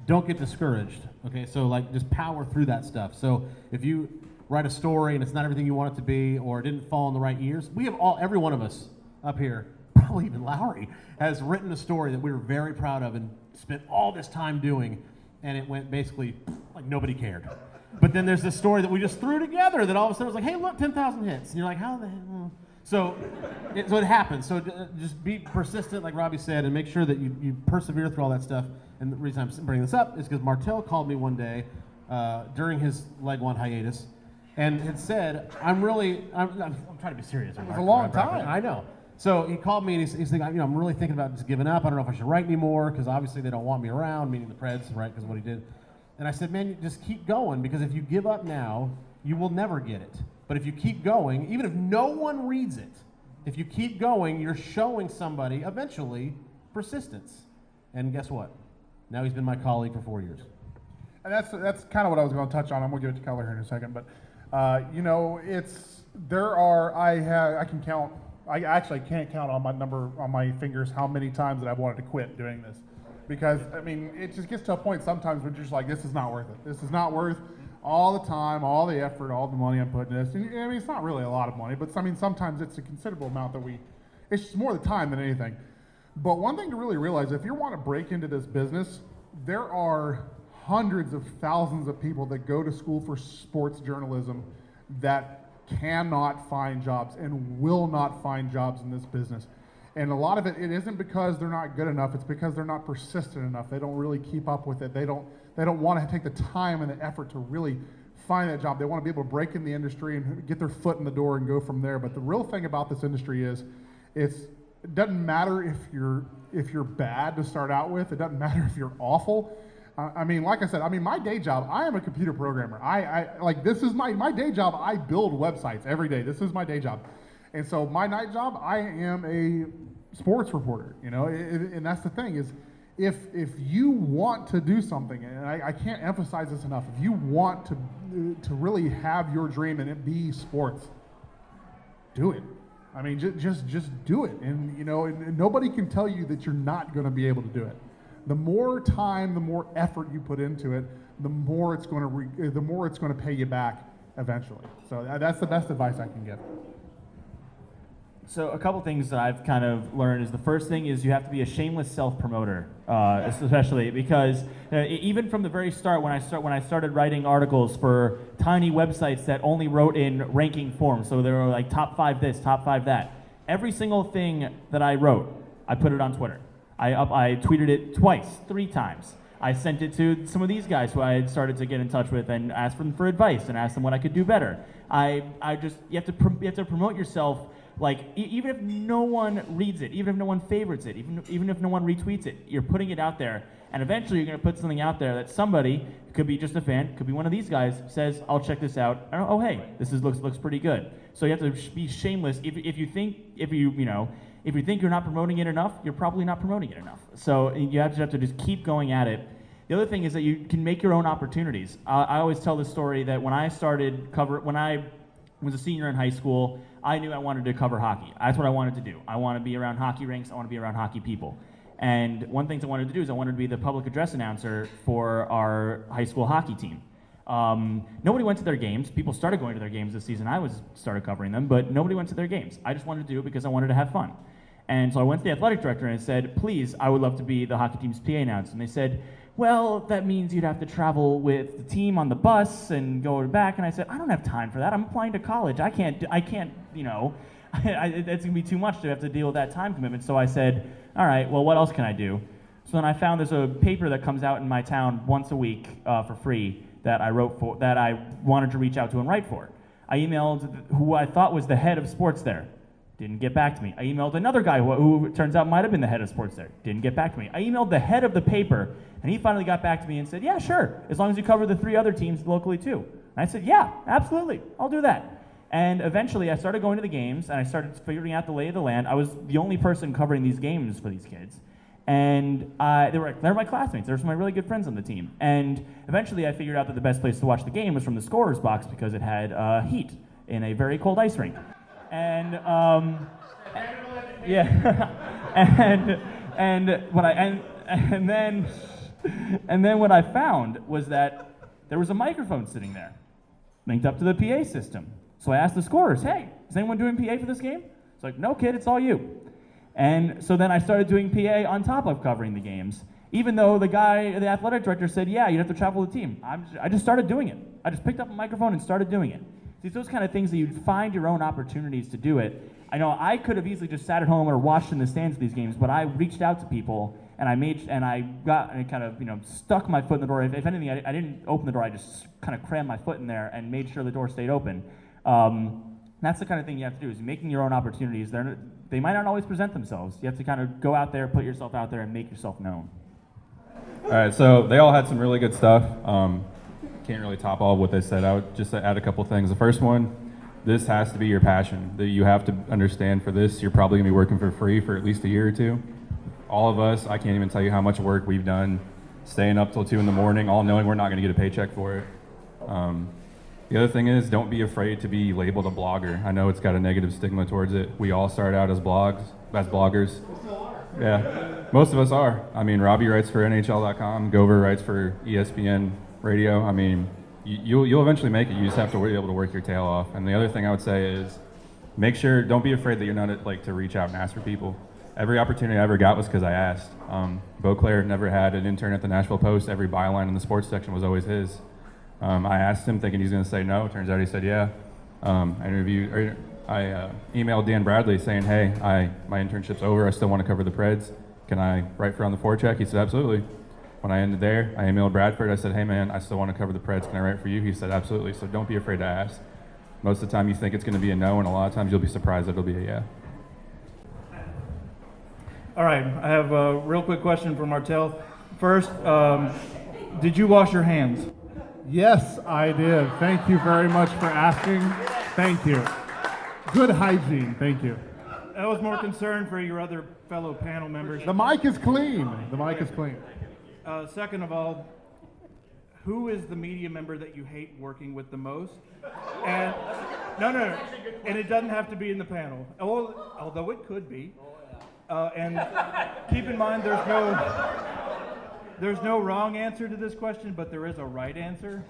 don't get discouraged. Okay, so like just power through that stuff. So if you write a story and it's not everything you want it to be, or it didn't fall in the right ears, we have every one of us up here, probably even Lowry, has written a story that we were very proud of and spent all this time doing, and it went basically like nobody cared. But then there's this story that we just threw together that all of a sudden was like, hey, look, 10,000 hits. And you're like, how the hell? So it happens. So just be persistent, like Robby said, and make sure that you persevere through all that stuff. And the reason I'm bringing this up is because Martel called me one day during his leg one hiatus and had said, I'm trying to be serious. It was a long time. I know. So he called me and he's thinking, you know, I'm really thinking about just giving up. I don't know if I should write anymore because obviously they don't want me around, meaning the Preds, right, because of what he did. And I said, man, you just keep going, because if you give up now, you will never get it. But if you keep going, even if no one reads it, if you keep going, you're showing somebody eventually persistence. And guess what? Now he's been my colleague for 4 years. And that's kind of what I was going to touch on. I'm going to give it to Cutler here in a second. But, you know, I can count. I actually can't count on my fingers how many times that I've wanted to quit doing this. Because, I mean, it just gets to a point sometimes where you're just like, this is not worth it. This is not worth all the time, all the effort, all the money I'm putting in this. And, I mean, it's not really a lot of money, but I mean, sometimes it's a considerable amount that it's just more the time than anything. But one thing to really realize, if you want to break into this business, there are hundreds of thousands of people that go to school for sports journalism that cannot find jobs and will not find jobs in this business. And a lot of it isn't because they're not good enough, it's because they're not persistent enough. They don't really keep up with it. They don't want to take the time and the effort to really find that job. They want to be able to break in the industry and get their foot in the door and go from there. But the real thing about this industry is it doesn't matter if you're bad to start out with. It doesn't matter if you're awful. I mean, like I said, my day job, I am a computer programmer. This is my day job. I build websites every day. This is my day job. And so my night job, I am a sports reporter, you know, and that's the thing is, if you want to do something, and I can't emphasize this enough, if you want to really have your dream and it be sports, do it. I mean, just do it, and you know, and nobody can tell you that you're not going to be able to do it. The more time, the more effort you put into it, the more it's going to pay you back eventually. So that's the best advice I can give. So a couple things that I've kind of learned is the first thing is you have to be a shameless self-promoter, especially because even from the very start, when I started writing articles for tiny websites that only wrote in ranking forms, so they were like top 5 this, top 5 that. Every single thing that I wrote, I put it on Twitter. I tweeted it twice, 3 times. I sent it to some of these guys who I had started to get in touch with and asked them for advice and asked them what I could do better. You have to promote yourself Like, even if no one reads it, even if no one favorites it, even if no one retweets it, you're putting it out there. And eventually you're going to put something out there that somebody, could be just a fan, could be one of these guys, says, I'll check this out. And, oh, hey, this looks pretty good. So you have to be shameless. If you think you're not promoting it enough, you're probably not promoting it enough. So you have to just keep going at it. The other thing is that you can make your own opportunities. I always tell the story that when I was a senior in high school, I knew I wanted to cover hockey. That's what I wanted to do. I want to be around hockey rinks. I want to be around hockey people. And one thing I wanted to do is I wanted to be the public address announcer for our high school hockey team. Nobody went to their games. People started going to their games this season. I started covering them, but nobody went to their games. I just wanted to do it because I wanted to have fun. And so I went to the athletic director and I said, please, I would love to be the hockey team's PA announcer. And they said, well, that means you'd have to travel with the team on the bus and go back. And I said, I don't have time for that. I'm applying to college. I can't, it's gonna be too much to have to deal with that time commitment. So I said, all right, well, what else can I do? So then I found there's a paper that comes out in my town once a week for free that I wrote for, that I wanted to reach out to and write for. I emailed who I thought was the head of sports there. Didn't get back to me. I emailed another guy who it turns out might have been the head of sports there. Didn't get back to me. I emailed the head of the paper, and he finally got back to me and said, yeah, sure, as long as you cover the 3 other teams locally too. And I said, yeah, absolutely, I'll do that. And eventually I started going to the games, and I started figuring out the lay of the land. I was the only person covering these games for these kids. And they're my classmates. They're some of my really good friends on the team. And eventually I figured out that the best place to watch the game was from the scorer's box because it had heat in a very cold ice rink. And yeah, and then what I found was that there was a microphone sitting there, linked up to the PA system. So I asked the scorers, hey, is anyone doing PA for this game? It's like, no, kid, it's all you. And so then I started doing PA on top of covering the games, even though the athletic director said, yeah, you'd have to travel with the team. I just started doing it. I just picked up a microphone and started doing it. See, those kind of things that you'd find your own opportunities to do it. I know I could have easily just sat at home or watched in the stands of these games, but I reached out to people and I stuck my foot in the door. If anything, I didn't open the door. I just kind of crammed my foot in there and made sure the door stayed open. That's the kind of thing you have to do, is making your own opportunities. They might not always present themselves. You have to kind of go out there, put yourself out there, and make yourself known. All right, so they all had some really good stuff. Can't really top all of what they said. I would just add a couple things. The first one, this has to be your passion. That you have to understand for this, you're probably gonna be working for free for at least a year or two. All of us, I can't even tell you how much work we've done, staying up till 2 in the morning, all knowing we're not gonna get a paycheck for it. The other thing is, don't be afraid to be labeled a blogger. I know it's got a negative stigma towards it. We all start out as bloggers. Yeah, most of us are. I mean, Robby writes for NHL.com, Gover writes for ESPN Radio. I mean, you'll eventually make it. You just have to be able to work your tail off. And the other thing I would say is, make sure, don't be afraid that you're not to reach out and ask for people. Every opportunity I ever got was because I asked. Beauclair never had an intern at the Nashville Post. Every byline in the sports section was always his. I asked him thinking he's going to say no. Turns out he said yeah. I emailed Dan Bradley saying, hey, my internship's over. I still want to cover the Preds. Can I write for On the Forecheck? He said, absolutely. When I ended there, I emailed Bradford. I said, hey, man, I still want to cover the Preds. Can I write for you? He said, absolutely. So don't be afraid to ask. Most of the time you think it's going to be a no, and a lot of times you'll be surprised that it'll be a yeah. All right, I have a real quick question for Martel. First, did you wash your hands? Yes, I did. Thank you very much for asking. Thank you. Good hygiene. Thank you. I was more concerned for your other fellow panel members. The mic is clean. The mic is clean. Second of all, who is the media member that you hate working with the most? And no, and it doesn't have to be in the panel, although it could be. And keep in mind, there's no wrong answer to this question, but there is a right answer.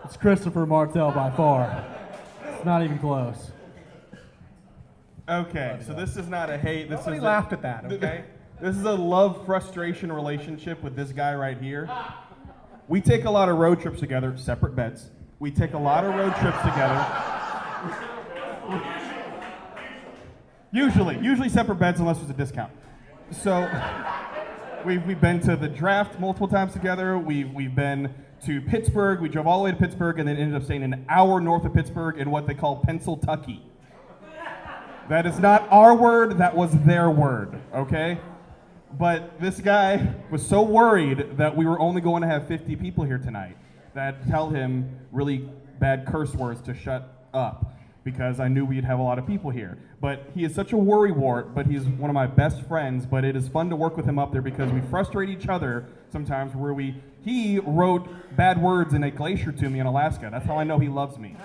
It's Kristopher Martel by far. It's not even close. Okay, so this is not a hate. Nobody laughed at that, okay? This is a love-frustration relationship with this guy right here. We take a lot of road trips together, separate beds. We take a lot of road trips together. Usually separate beds unless there's a discount. So we've been to the draft multiple times together. We've been to Pittsburgh. We drove all the way to Pittsburgh and then ended up staying an hour north of Pittsburgh in what they call Pennsyltucky. That is not our word, that was their word, okay? But this guy was so worried that we were only going to have 50 people here tonight that I had to tell him really bad curse words to shut up because I knew we'd have a lot of people here. But he is such a worrywart, but he's one of my best friends, but it is fun to work with him up there because we frustrate each other sometimes where he wrote bad words in a glacier to me in Alaska. That's how I know he loves me.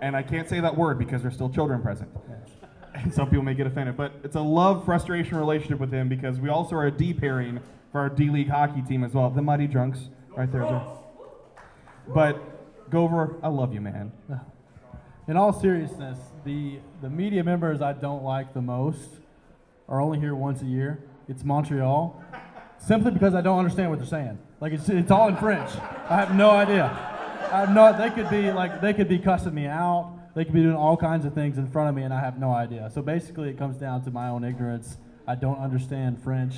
And I can't say that word because there's still children present. And some people may get offended, but it's a love-frustration relationship with him because we also are a D pairing for our D-League hockey team as well. The Mighty Drunks, right there. But, Gover, I love you, man. In all seriousness, the media members I don't like the most are only here once a year. It's Montreal. Simply because I don't understand what they're saying. Like, it's all in French. I have no idea. They could be cussing me out. They could be doing all kinds of things in front of me, and I have no idea. So basically, it comes down to my own ignorance. I don't understand French,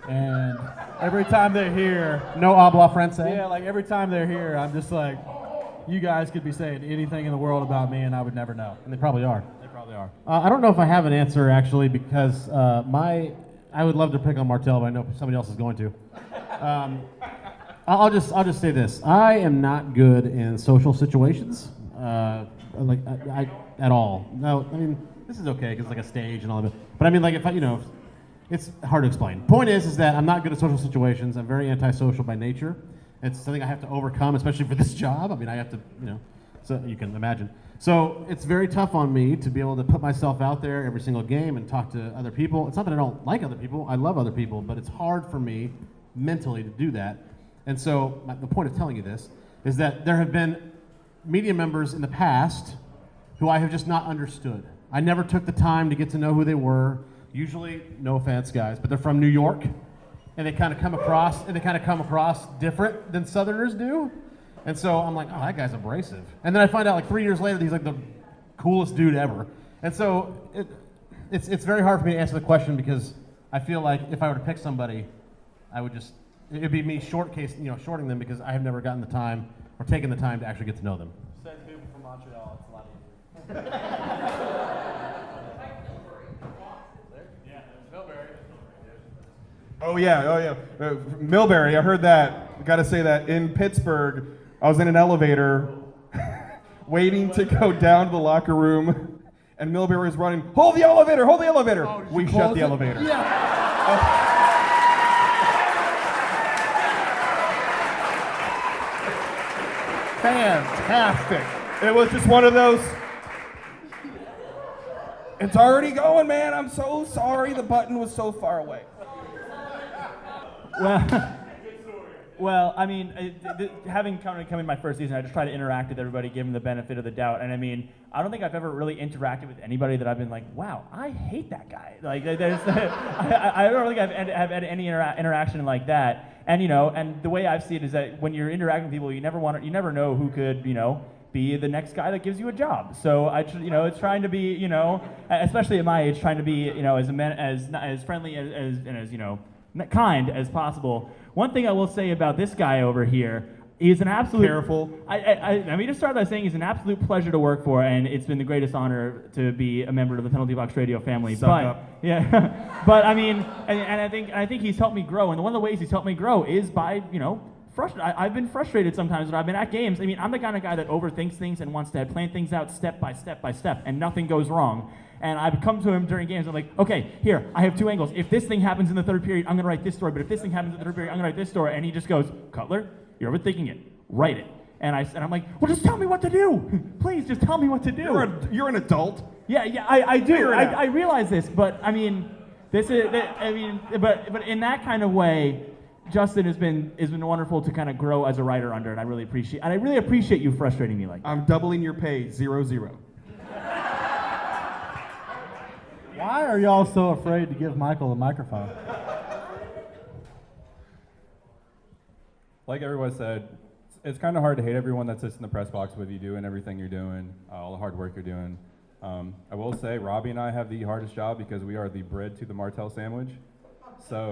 and every time they're here, No habla francais? yeah, like every time they're here, I'm just like, you guys could be saying anything in the world about me, and I would never know. And they probably are. They probably are. I don't know if I have an answer, actually, because I would love to pick on Martel, but I know somebody else is going to. I'll just say this. I am not good in social situations. At all. No, I mean, this is okay because it's like a stage and all of it. But I mean, like, it's hard to explain. Point is that I'm not good at social situations. I'm very antisocial by nature. It's something I have to overcome, especially for this job. I mean, I have to, so you can imagine. So it's very tough on me to be able to put myself out there every single game and talk to other people. It's not that I don't like other people. I love other people, but it's hard for me mentally to do that. And so the point of telling you this is that there have been media members in the past who I have just not understood. I never took the time to get to know who they were. Usually, no offense, guys, but they're from New York, and they kind of come across different than Southerners do. And so I'm like, oh, that guy's abrasive. And then I find out like 3 years later that he's like the coolest dude ever. And so it's very hard for me to answer the question because I feel like if I were to pick somebody, it'd be me shorting them because I have never gotten the time or taken the time to actually get to know them. Send people from Montreal, it's a lot easier. Oh yeah. Millbury, I heard that. I gotta say that in Pittsburgh, I was in an elevator waiting to go down to the locker room, and Millbury was running, hold the elevator! Oh, we shut the elevator. Yeah. Fantastic. It was just one of those, it's already going, man. I'm so sorry the button was so far away. Well, I mean, having come in my first season, I just try to interact with everybody, give them the benefit of the doubt. And I mean, I don't think I've ever really interacted with anybody that I've been like, wow, I hate that guy. Like, I don't think I've had any interaction like that. And and the way I've seen it is that when you're interacting with people, you never know who could, be the next guy that gives you a job. So it's trying to be, especially at my age, trying to be, as friendly as kind as possible. One thing I will say about this guy over here, he's an absolute... Careful. I mean, just start by saying he's an absolute pleasure to work for, and it's been the greatest honor to be a member of the Penalty Box Radio family. Suck up. Yeah, but I mean, and I think he's helped me grow, and one of the ways he's helped me grow is by, I've been frustrated sometimes when I've been at games. I mean, I'm the kind of guy that overthinks things and wants to plan things out step by step by step, and nothing goes wrong. And I've come to him during games, I'm like, okay, here, I have 2 angles. If this thing happens in the third period, I'm gonna write this story, but if this thing happens in the third period, I'm gonna write this story. And he just goes, Cutler, you're overthinking it. Write it. And I'm like, well, just tell me what to do. Please, just tell me what to do. You're an adult. Yeah, I do. I realize this, but I mean, but in that kind of way, Justin has been wonderful to kind of grow as a writer under, and I really appreciate you frustrating me like that. I'm doubling your pay, 0-0. Why are y'all so afraid to give Michael a microphone? Like everyone said, it's kind of hard to hate everyone that sits in the press box with you doing everything you're doing, all the hard work you're doing. I will say, Robby and I have the hardest job because we are the bread to the Martel sandwich. So,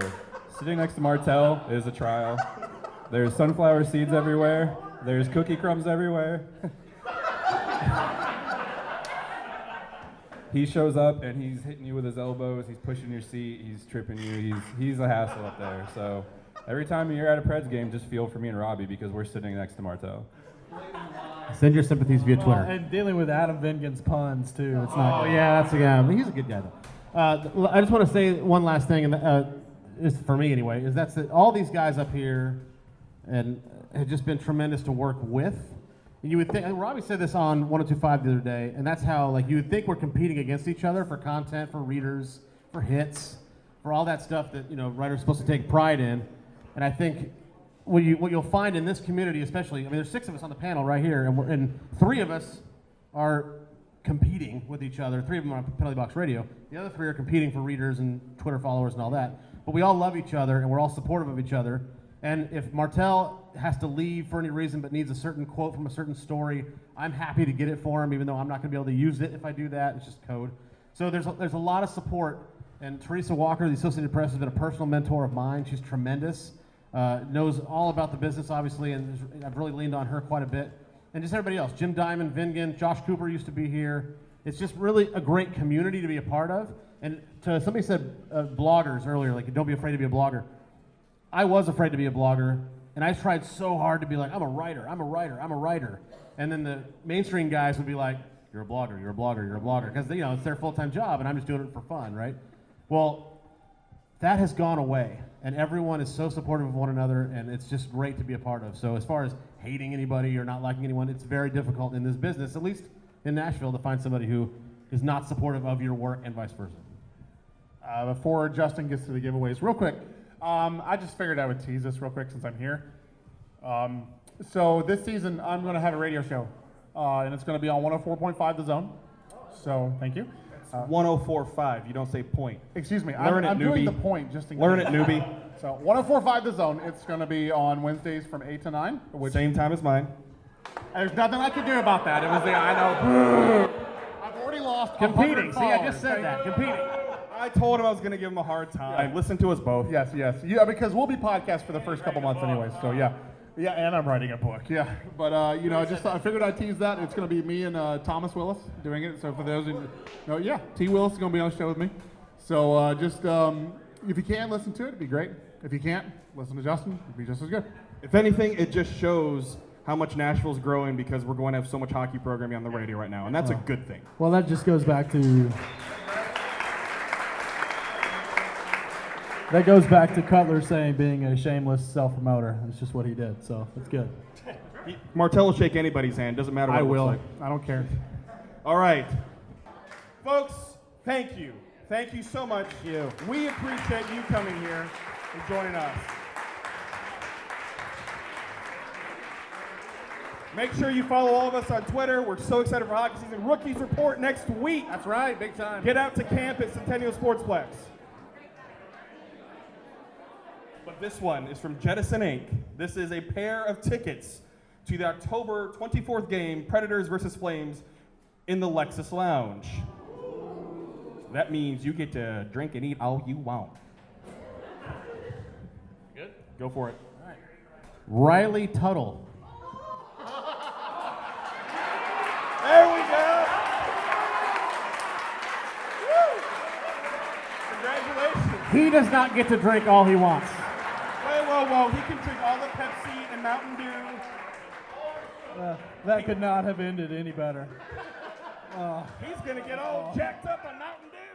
sitting next to Martel is a trial. There's sunflower seeds everywhere. There's cookie crumbs everywhere. he shows up and he's hitting you with his elbows, he's pushing your seat, he's tripping you, he's a hassle up there. So every time you're at a Preds game, just feel for me and Robby because we're sitting next to Martel. Send your sympathies via Twitter. And dealing with Adam Vingen's puns too. It's not. Oh yeah, he's a good guy though. I just want to say one last thing, and is for me anyway, is that all these guys up here and have just been tremendous to work with. And you would think, and Robby said this on 1025 the other day, and that's how you would think we're competing against each other for content, for readers, for hits, for all that stuff that writers are supposed to take pride in. And I think what you'll find in this community, especially, there's 6 of us on the panel right here, and 3 of us are competing with each other. 3 of them are on Penalty Box Radio. The other 3 are competing for readers and Twitter followers and all that. But we all love each other, and we're all supportive of each other. And if Martel has to leave for any reason but needs a certain quote from a certain story, I'm happy to get it for him, even though I'm not going to be able to use it if I do that. It's just code. So there's a lot of support. And Teresa Walker, the Associated Press, has been a personal mentor of mine. She's tremendous. Knows all about the business, obviously, and I've really leaned on her quite a bit. And just everybody else. Jim Diamond, Vingen, Josh Cooper used to be here. It's just really a great community to be a part of. And somebody said bloggers earlier, don't be afraid to be a blogger. I was afraid to be a blogger, and I tried so hard to be like, I'm a writer. And then the mainstream guys would be like, you're a blogger, because it's their full-time job, and I'm just doing it for fun, right? Well, that has gone away, and everyone is so supportive of one another, and it's just great to be a part of. So as far as hating anybody or not liking anyone, it's very difficult in this business, at least in Nashville, to find somebody who is not supportive of your work and vice versa. Before Justin gets to the giveaways, real quick, I just figured I would tease this real quick since I'm here. So this season, I'm going to have a radio show, and it's going to be on 104.5 The Zone. So thank you. 104.5. You don't say point. Excuse me. Learn I'm it, doing newbie. the point just in Learn case. it, newbie. So 104.5 The Zone. It's going to be on Wednesdays from 8 to 9. Same time as mine. There's nothing I can do about that. It was I know. I've already lost. Competing. See, I just said that. Competing. I told him I was going to give him a hard time. Listen to us both. Yes. Yeah, because we'll be podcast for the first couple months anyways. So yeah. Yeah, and I'm writing a book. Yeah, but I figured I'd tease that. It's going to be me and Thomas Willis doing it. So for those who know, T. Willis is going to be on the show with me. So if you can listen to it, it'd be great. If you can't, listen to Justin. It'd be just as good. If anything, it just shows how much Nashville's growing because we're going to have so much hockey programming on the radio right now, and that's a good thing. Well, that just goes back to Cutler saying being a shameless self-promoter. That's just what he did, so it's good. Martel will shake anybody's hand. Doesn't matter what I it will. looks like. I don't care. All right. Folks, thank you. Thank you so much. We appreciate you coming here and joining us. Make sure you follow all of us on Twitter. We're so excited for hockey season. Rookies report next week. That's right, big time. Get out to camp at Centennial Sportsplex. But this one is from Jettison Inc. This is a pair of tickets to the October 24th game, Predators versus Flames, in the Lexus Lounge. That means you get to drink and eat all you want. Good? Go for it. All right. Riley Tuttle. There we go. Woo. Congratulations. He does not get to drink all he wants. Whoa. He can drink all the Pepsi and Mountain Dew. That could not have ended any better. He's going to get all jacked up on Mountain Dew.